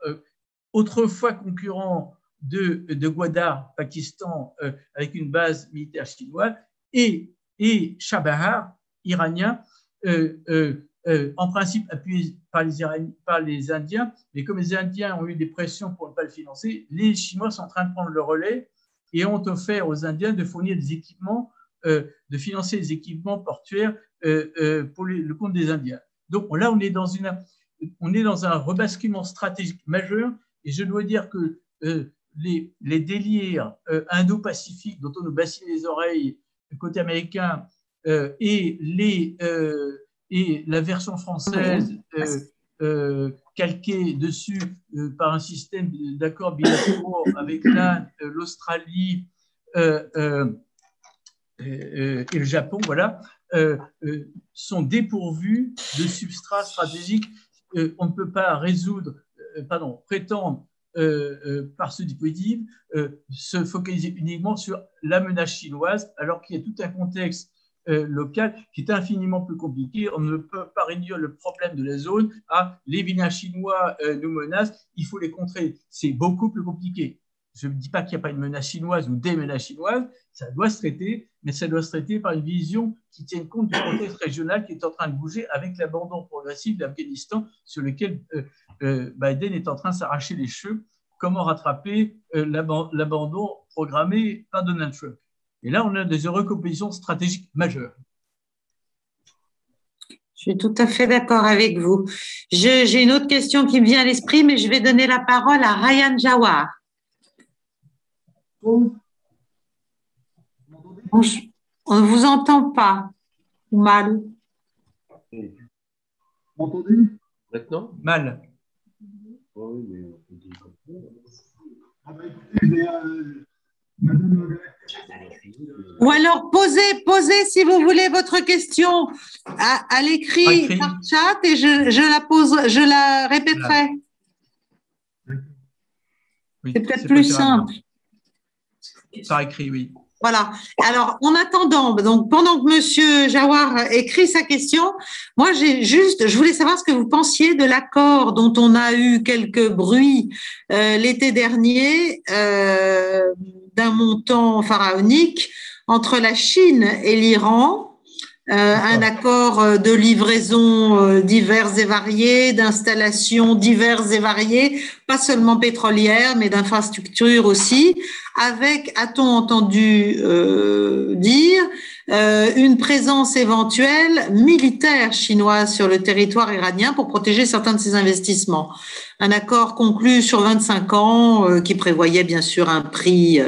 autrefois concurrents de Gwadar, Pakistan, avec une base militaire chinoise, et Chabahar, iranien, en principe appuyé par les Indiens, mais comme les Indiens ont eu des pressions pour ne pas le financer, les Chinois sont en train de prendre le relais et ont offert aux Indiens de fournir des équipements, de financer des équipements portuaires pour le compte des Indiens. Donc là, on est dans un rebasculement stratégique majeur, et je dois dire que les délires indo-pacifiques dont on nous bassine les oreilles côté américain et la version française calquée dessus par un système d'accords bilatéraux avec l'Inde, l'Australie et le Japon, voilà, sont dépourvus de substrat stratégique. On ne peut pas prétendre par ce dispositif se focaliser uniquement sur la menace chinoise, alors qu'il y a tout un contexte local qui est infiniment plus compliqué. On ne peut pas réduire le problème de la zone à les vilains chinois nous menacent, il faut les contrer. C'est beaucoup plus compliqué. Je ne dis pas qu'il n'y a pas une menace chinoise ou des menaces chinoises, ça doit se traiter, mais ça doit se traiter par une vision qui tienne compte du contexte régional qui est en train de bouger avec l'abandon progressif de l'Afghanistan sur lequel Biden est en train de s'arracher les cheveux. Comment rattraper l'abandon programmé par Donald Trump? Et là, on a des recompositions stratégiques majeures. Je suis tout à fait d'accord avec vous. J'ai une autre question qui me vient à l'esprit, mais je vais donner la parole à Ryan Jawar. On ne vous entend pas. Mal. Vous m'entendez maintenant? Mal. Ou alors posez si vous voulez votre question à l'écrit par chat et je la répéterai. Oui, c'est peut-être plus simple. Par écrit, oui. Voilà. Alors, en attendant, donc pendant que Monsieur Jawar écrit sa question, moi je voulais savoir ce que vous pensiez de l'accord dont on a eu quelques bruits l'été dernier d'un montant pharaonique entre la Chine et l'Iran. Un accord de livraison diverses et variées, d'installations diverses et variées, pas seulement pétrolières, mais d'infrastructures aussi, avec, a-t-on entendu dire, une présence éventuelle militaire chinoise sur le territoire iranien pour protéger certains de ses investissements. Un accord conclu sur 25 ans qui prévoyait bien sûr un prix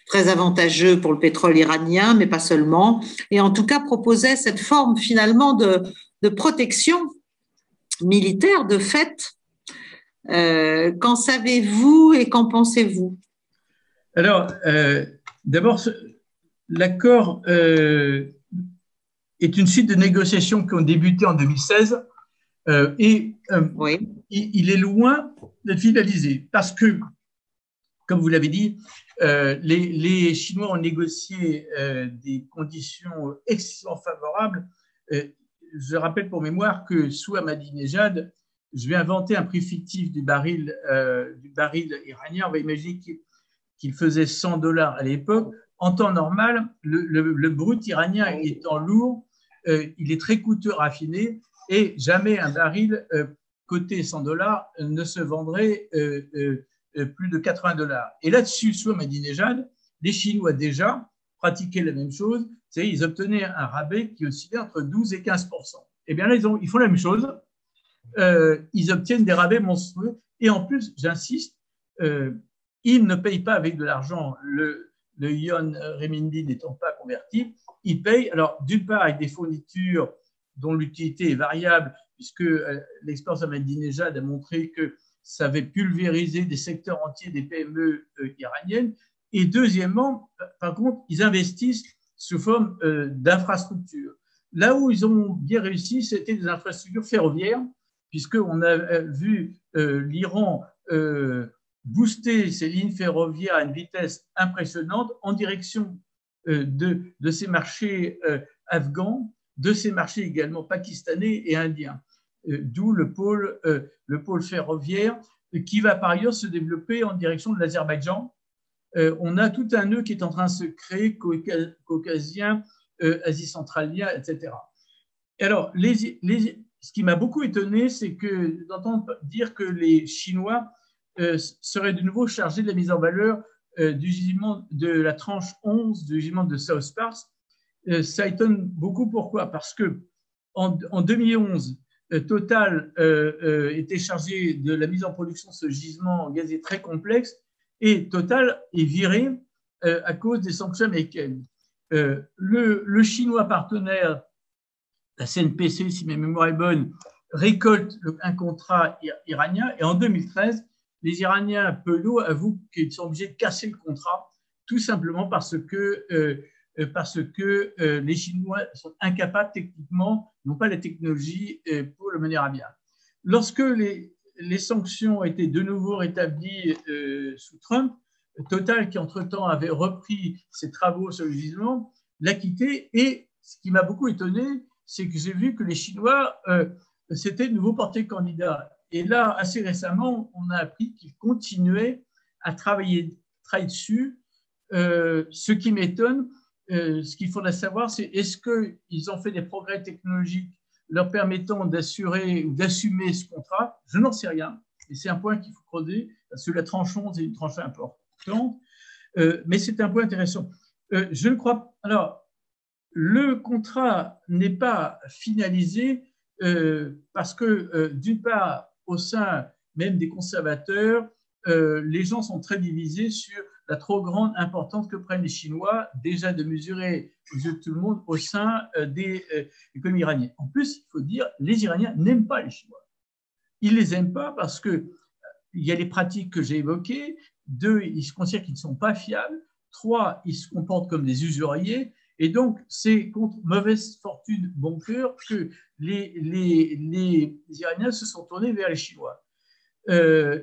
très avantageux pour le pétrole iranien, mais pas seulement, et en tout cas proposait cette forme finalement de protection militaire de fait. Qu'en savez-vous et qu'en pensez-vous? Alors, d'abord, l'accord est une suite de négociations qui ont débuté en 2016 et oui. Il est loin d'être finalisé parce que, comme vous l'avez dit, les Chinois ont négocié des conditions extrêmement favorables. Je rappelle pour mémoire que sous Ahmadinejad, je vais inventer un prix fictif du baril iranien. On va imaginer qu'il faisait $100 à l'époque. En temps normal, le brut iranien étant lourd, il est très coûteux à raffiner et jamais un baril coté $100 ne se vendrait plus de $80. Et là-dessus, sous Ahmadinejad, les Chinois déjà pratiquaient la même chose, c'est-à-dire ils obtenaient un rabais qui oscillait entre 12 et 15%. Et bien là, ils font la même chose, ils obtiennent des rabais monstrueux et en plus, j'insiste, ils ne payent pas avec de l'argent, le yuan renminbi n'étant pas converti, ils payent, alors d'une part avec des fournitures dont l'utilité est variable, puisque l'expérience Ahmadinejad a montré que ça avait pulvérisé des secteurs entiers des PME iraniennes. Et deuxièmement, par contre, ils investissent sous forme d'infrastructures. Là où ils ont bien réussi, c'était des infrastructures ferroviaires, puisqu'on a vu l'Iran booster ses lignes ferroviaires à une vitesse impressionnante en direction de ces marchés afghans, de ces marchés également pakistanais et indiens. D'où le pôle ferroviaire qui va par ailleurs se développer en direction de l'Azerbaïdjan. On a tout un nœud qui est en train de se créer, caucasien, Asie centralien, etc. Et alors, ce qui m'a beaucoup étonné, c'est d'entendre dire que les Chinois seraient de nouveau chargés de la mise en valeur du gisement de la tranche 11 du gisement de South Pars. Ça étonne beaucoup. Pourquoi? Parce qu'en 2011, Total était chargé de la mise en production de ce gisement gazier très complexe et Total est viré à cause des sanctions américaines. Le chinois partenaire, la CNPC, si ma mémoire est bonne, récolte un contrat iranien et en 2013, les Iraniens peu lourds avouent qu'ils sont obligés de casser le contrat tout simplement parce que les Chinois sont incapables techniquement, n'ont pas la technologie pour le mener à bien. Lorsque les sanctions ont été de nouveau rétablies sous Trump, Total, qui entre-temps avait repris ses travaux sur le gisement, l'a quitté. Et ce qui m'a beaucoup étonné, c'est que j'ai vu que les Chinois s'étaient de nouveau portés candidats. Et là, assez récemment, on a appris qu'ils continuaient à travailler dessus. Ce qui m'étonne, ce qu'il faudrait savoir, c'est est-ce qu'ils ont fait des progrès technologiques leur permettant d'assurer ou d'assumer ce contrat? Je n'en sais rien. Et c'est un point qu'il faut creuser, parce que la tranche 11 est une tranche importante. Mais c'est un point intéressant. Je ne crois pas. Alors, le contrat n'est pas finalisé parce que, d'une part, au sein même des conservateurs, les gens sont très divisés sur la trop grande importance que prennent les Chinois déjà de mesurer aux yeux de tout le monde au sein des économies iraniennes. En plus, il faut dire, les Iraniens n'aiment pas les Chinois. Ils ne les aiment pas parce que il y a les pratiques que j'ai évoquées. 2, ils se considèrent qu'ils ne sont pas fiables. 3, ils se comportent comme des usuriers. Et donc, c'est contre mauvaise fortune, bon cœur, que les Iraniens se sont tournés vers les Chinois.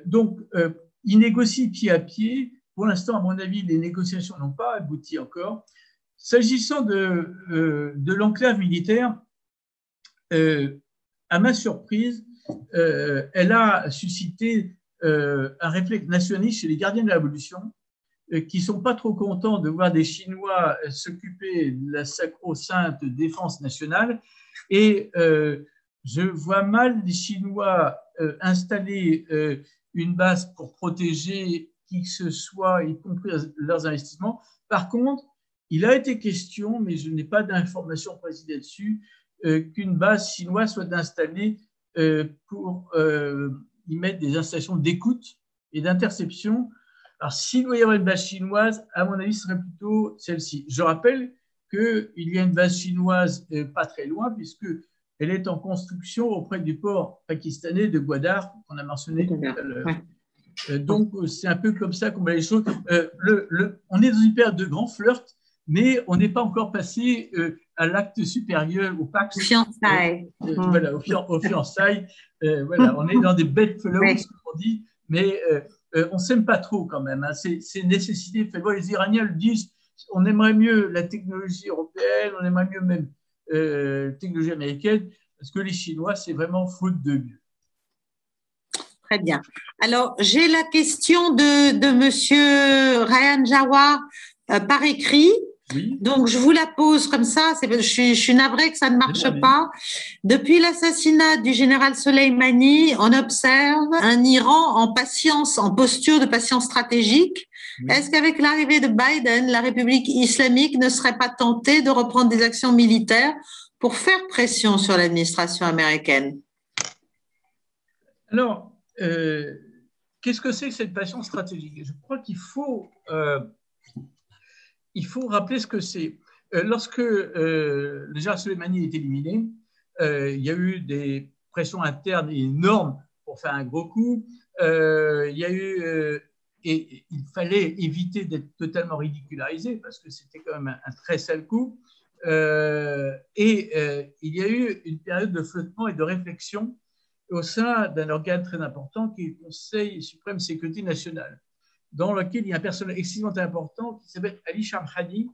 Donc, ils négocient pied à pied. Pour l'instant, à mon avis, les négociations n'ont pas abouti encore. S'agissant de l'enclave militaire, à ma surprise, elle a suscité un réflexe nationaliste chez les gardiens de la Révolution, qui ne sont pas trop contents de voir des Chinois s'occuper de la sacro-sainte défense nationale. Et je vois mal les Chinois installer une base pour protéger qui que ce soit, y compris leurs investissements. Par contre, il a été question, mais je n'ai pas d'informations précises là-dessus, qu'une base chinoise soit installée pour y mettre des installations d'écoute et d'interception. Alors, s'il doit y avoir une base chinoise, à mon avis, ce serait plutôt celle-ci. Je rappelle qu'il y a une base chinoise pas très loin, puisqu'elle est en construction auprès du port pakistanais de Gwadar, qu'on a mentionné tout à l'heure. Donc, c'est un peu comme ça qu'on voit les choses. On est dans une période de grand flirt, mais on n'est pas encore passé à l'acte supérieur, au pacte. Fiançailles. Voilà, aux fiançailles. Voilà, on est dans des bedfellows, oui, comme on dit, mais on ne s'aime pas trop quand même. Hein. C'est une nécessité. Les Iraniens le disent, on aimerait mieux la technologie européenne, on aimerait mieux même la technologie américaine, parce que les Chinois, c'est vraiment faute de mieux. Très bien. Alors, j'ai la question de monsieur Ryan Jawar par écrit. Oui. Donc, je vous la pose comme ça. Je suis navrée que ça ne marche pas. Depuis l'assassinat du général Soleimani, on observe un Iran en patience, en posture de patience stratégique. Oui. Est-ce qu'avec l'arrivée de Biden, la République islamique ne serait pas tentée de reprendre des actions militaires pour faire pression sur l'administration américaine? Alors, qu'est-ce que c'est que cette patience stratégique? Je crois qu'il faut rappeler ce que c'est. Lorsque le général Soleimani est éliminé, il y a eu des pressions internes énormes pour faire un gros coup. Il y a eu, et il fallait éviter d'être totalement ridicularisé parce que c'était quand même un très sale coup. Il y a eu une période de flottement et de réflexion au sein d'un organe très important qui est le Conseil suprême de sécurité nationale, dans lequel il y a un personnage extrêmement important qui s'appelle Ali Shamkhani,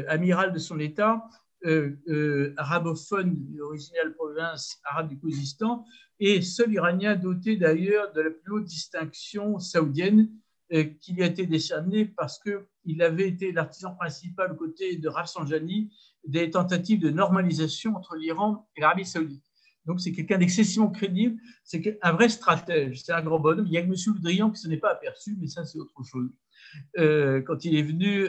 amiral de son État, arabophone, originaire de province arabe du Khuzestan, et seul Iranien doté d'ailleurs de la plus haute distinction saoudienne qui lui a été décernée parce qu'il avait été l'artisan principal aux côtés de Rafsanjani des tentatives de normalisation entre l'Iran et l'Arabie saoudite. Donc, c'est quelqu'un d'excessivement crédible, c'est un vrai stratège, c'est un grand bonhomme. Il y a que M. Le Drian qui ne s'en est pas aperçu, mais ça, c'est autre chose. Quand il est venu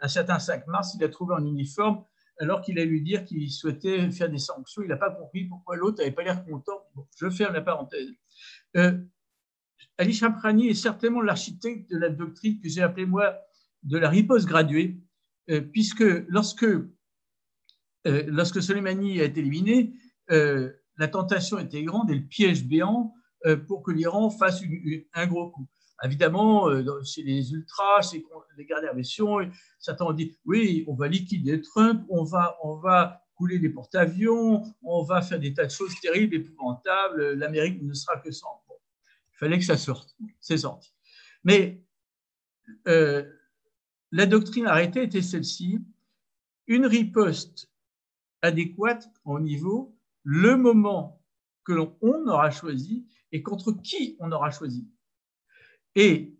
un certain 5 mars, il a trouvé en uniforme, alors qu'il a lui dire qu'il souhaitait faire des sanctions. Il n'a pas compris pourquoi l'autre n'avait pas l'air content. Bon, je ferme la parenthèse. Ali Shamkhani est certainement l'architecte de la doctrine que j'ai appelée, moi, de la riposte graduée, puisque lorsque Soleimani a été éliminé, la tentation était grande et le piège béant pour que l'Iran fasse un gros coup. Évidemment, chez les ultras, chez les gardes d'aviation, certains ont dit oui, on va liquider Trump, on va couler les porte-avions, on va faire des tas de choses terribles, épouvantables, l'Amérique ne sera que sans. Bon, il fallait que ça sorte, c'est sorti. Mais la doctrine arrêtée était celle-ci, une riposte adéquate au niveau, le moment que l'on aura choisi et contre qui on aura choisi. Et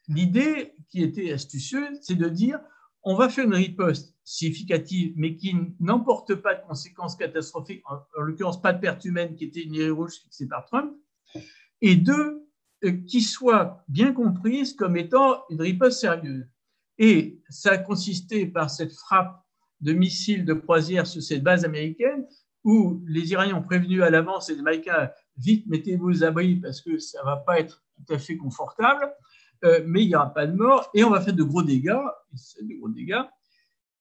l'idée qui était astucieuse, c'est de dire on va faire une riposte significative, mais qui n'emporte pas de conséquences catastrophiques, en l'occurrence pas de perte humaine qui était une ligne rouge fixée par Trump, et deux, qui soit bien comprise comme étant une riposte sérieuse. Et ça a consisté par cette frappe de missiles de croisière sur cette base américaine, où les Iraniens ont prévenu à l'avance et les Américains, vite, mettez-vous aux abris parce que ça ne va pas être tout à fait confortable, mais il n'y aura pas de mort et on va faire de gros dégâts.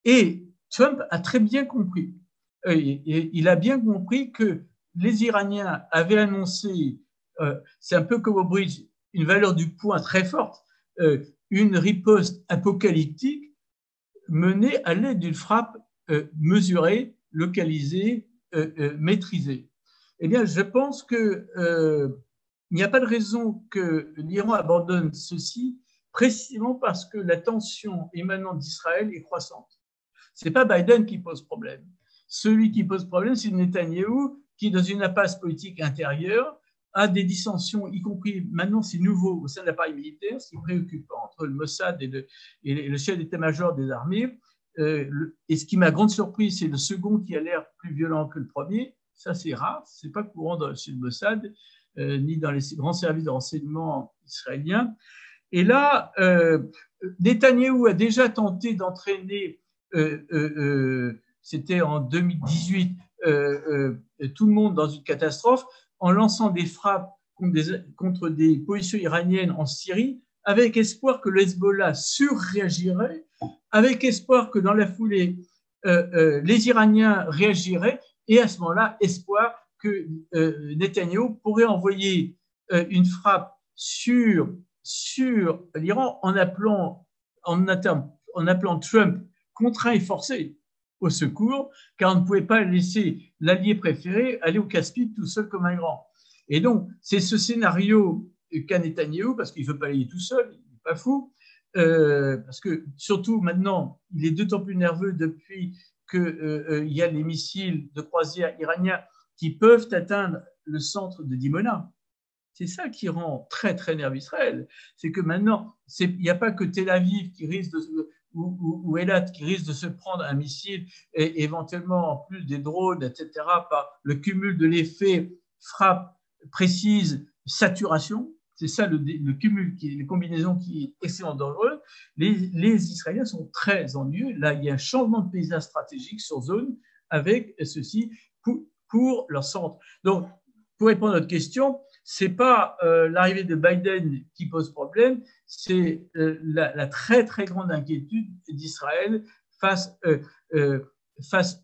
Et Trump a très bien compris. Il a bien compris que les Iraniens avaient annoncé, c'est un peu comme au bridge, une valeur du point très forte, une riposte apocalyptique menée à l'aide d'une frappe mesurée, localisée, maîtrisée. Eh bien, je pense qu'il n'y a pas de raison que l'Iran abandonne ceci, précisément parce que la tension émanant d'Israël est croissante. Ce n'est pas Biden qui pose problème. Celui qui pose problème, c'est Netanyahou, qui, dans une impasse politique intérieure, a des dissensions, y compris maintenant, c'est nouveau au sein de l'appareil militaire, ce qui est préoccupant entre le Mossad et le chef d'état-major des armées. Et ce qui m'a grande surprise, c'est le second qui a l'air plus violent que le premier. Ça, c'est rare, ce n'est pas courant chez le Mossad, ni dans les grands services de renseignement israéliens. Et là, Netanyahou a déjà tenté d'entraîner, c'était en 2018, tout le monde dans une catastrophe en lançant des frappes contre des positions iraniennes en Syrie, avec espoir que le Hezbollah surréagirait, avec espoir que dans la foulée, les Iraniens réagiraient, et à ce moment-là, espoir que Netanyahou pourrait envoyer une frappe sur l'Iran en appelant Trump contraint et forcé au secours, car on ne pouvait pas laisser l'allié préféré aller au casse-pipe tout seul comme un grand. Et donc, c'est ce scénario qu'a Netanyahou, parce qu'il ne veut pas aller tout seul, il n'est pas fou, parce que surtout maintenant, il est d'autant plus nerveux depuis qu'il y a les missiles de croisière iraniens qui peuvent atteindre le centre de Dimona. C'est ça qui rend très, très nerveux Israël. C'est que maintenant, il n'y a pas que Tel Aviv qui risque ou Eilat qui risque de se prendre un missile et éventuellement, en plus des drones, etc., par le cumul de l'effet frappe précise, saturation. C'est ça le cumul, les combinaisons qui est extrêmement dangereux. Les Israéliens sont très ennuyeux. Là, il y a un changement de paysage stratégique sur zone avec ceci pour leur centre. Donc, pour répondre à votre question, ce n'est pas l'arrivée de Biden qui pose problème, c'est la très, très grande inquiétude d'Israël face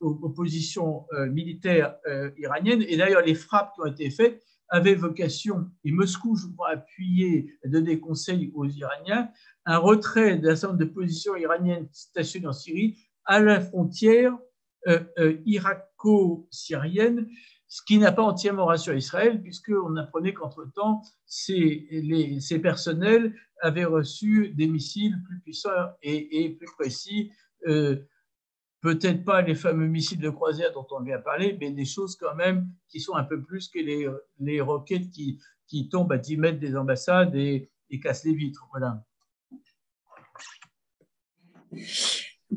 aux positions militaires iraniennes. Et d'ailleurs, les frappes qui ont été faites avaient vocation, et Moscou, je crois, appuyer, donner conseil aux Iraniens, un retrait d'un certain nombre de positions iraniennes stationnées en Syrie à la frontière irako-syrienne, ce qui n'a pas entièrement rassuré Israël, puisqu'on apprenait qu'entre-temps, ces personnels avaient reçu des missiles plus puissants et plus précis, peut-être pas les fameux missiles de croisière dont on vient parler, mais des choses quand même qui sont un peu plus que les roquettes qui tombent à 10 mètres des ambassades et cassent les vitres. Voilà.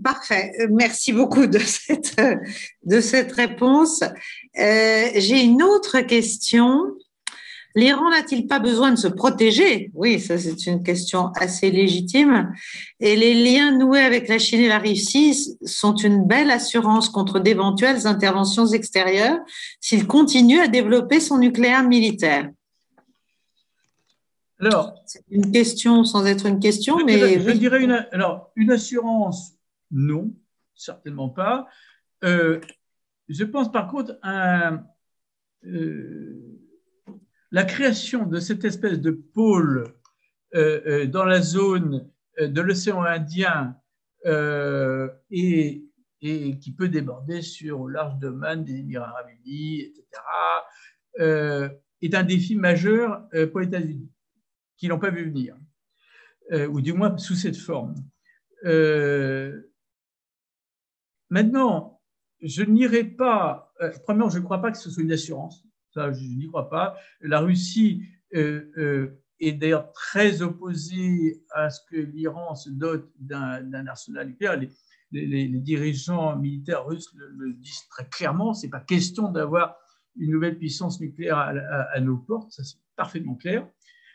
Parfait. Merci beaucoup de cette réponse. J'ai une autre question. L'Iran n'a-t-il pas besoin de se protéger? Oui, ça c'est une question assez légitime. Et les liens noués avec la Chine et la Russie sont une belle assurance contre d'éventuelles interventions extérieures s'il continue à développer son nucléaire militaire. Alors, c'est une question sans être une question, je dirais une assurance, non, certainement pas. Je pense par contre à la création de cette espèce de pôle dans la zone de l'océan Indien et qui peut déborder sur le large d'Oman, des Émirats arabes unis, etc., est un défi majeur pour les États-Unis, qui n'ont pas vu venir, ou du moins sous cette forme. Maintenant, je n'irai pas, premièrement, je ne crois pas que ce soit une assurance. Ça, je n'y crois pas. La Russie est d'ailleurs très opposée à ce que l'Iran se dote d'un arsenal nucléaire. Les dirigeants militaires russes le disent très clairement. Ce n'est pas question d'avoir une nouvelle puissance nucléaire à nos portes. Ça, c'est parfaitement clair.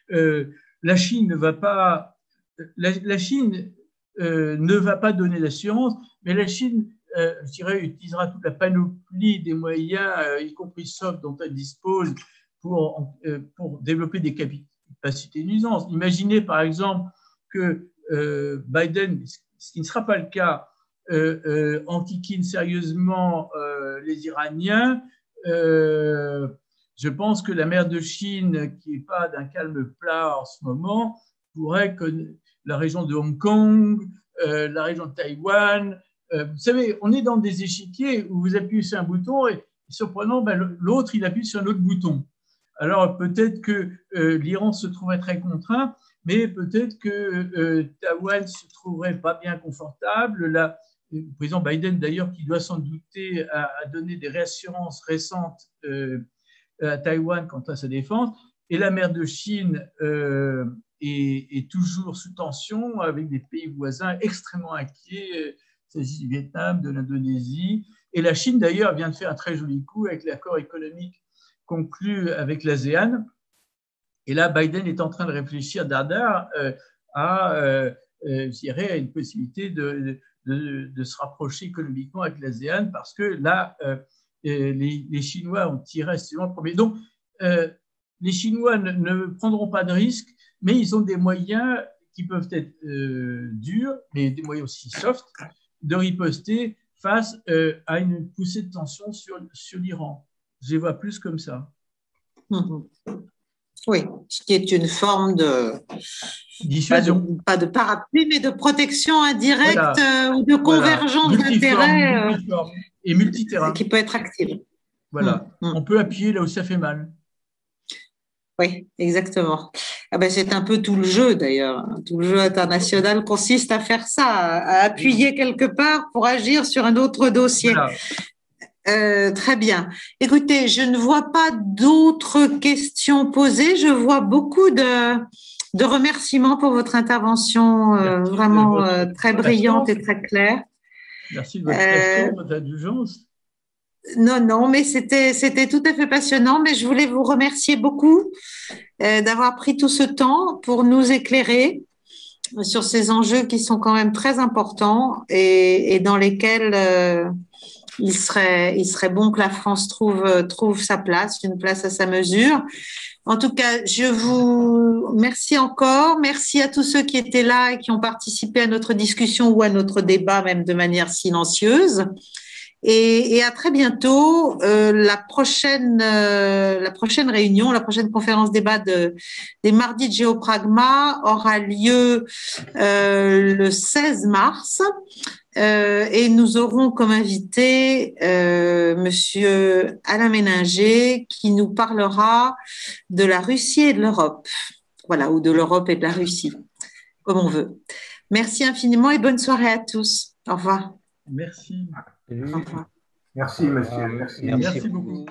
La Chine ne va pas, la Chine ne va pas donner d'assurance, mais la Chine je dirais, utilisera toute la panoplie des moyens, y compris soft, dont elle dispose pour développer des capacités nuisances. Imaginez par exemple que Biden, ce qui ne sera pas le cas, enquiquine sérieusement les Iraniens je pense que la mer de Chine, qui n'est pas d'un calme plat en ce moment, pourrait que la région de Hong Kong, la région de Taïwan, vous savez, on est dans des échiquiers où vous appuyez sur un bouton et surprenant, l'autre, il appuie sur un autre bouton. Alors peut-être que l'Iran se trouverait très contraint, mais peut-être que Taïwan se trouverait pas bien confortable. Là, le président Biden, d'ailleurs, qui doit s'en douter, a donné des réassurances récentes à Taïwan quant à sa défense. Et la mer de Chine est toujours sous tension, avec des pays voisins extrêmement inquiets, il s'agit du Vietnam, de l'Indonésie. Et la Chine, d'ailleurs, vient de faire un très joli coup avec l'accord économique conclu avec l'ASEAN. Et là, Biden est en train de réfléchir dardard à une possibilité de se rapprocher économiquement avec l'ASEAN, parce que là, les Chinois ont tiré le premier. Donc, les Chinois ne prendront pas de risques, mais ils ont des moyens qui peuvent être durs, mais des moyens aussi soft, de riposter face à une poussée de tension sur l'Iran. Je les vois plus comme ça. Oui, ce qui est une forme de dissuasion. Pas de parapluie, mais de protection indirecte ou de convergence d'intérêts et multiterrain qui peut être active. Voilà, on peut appuyer là où ça fait mal. Oui, exactement. Ah ben, c'est un peu tout le jeu d'ailleurs. Tout le jeu international consiste à faire ça, à appuyer quelque part pour agir sur un autre dossier. Voilà. Très bien. Écoutez, je ne vois pas d'autres questions posées. Je vois beaucoup de remerciements pour votre intervention vraiment très brillante et très claire. Merci de votre question, votre indulgence. Non, mais c'était tout à fait passionnant. Mais je voulais vous remercier beaucoup d'avoir pris tout ce temps pour nous éclairer sur ces enjeux qui sont quand même très importants et dans lesquels il serait bon que la France trouve sa place, une place à sa mesure. En tout cas, je vous remercie encore. Merci à tous ceux qui étaient là et qui ont participé à notre discussion ou à notre débat, même de manière silencieuse. Et à très bientôt. La prochaine réunion, la prochaine conférence débat des mardis de Géopragma aura lieu le 16 mars. Et nous aurons comme invité Monsieur Alain Méninger qui nous parlera de la Russie et de l'Europe. Voilà, ou de l'Europe et de la Russie, comme on veut. Merci infiniment et bonne soirée à tous. Au revoir. Merci. Merci, monsieur. Merci beaucoup.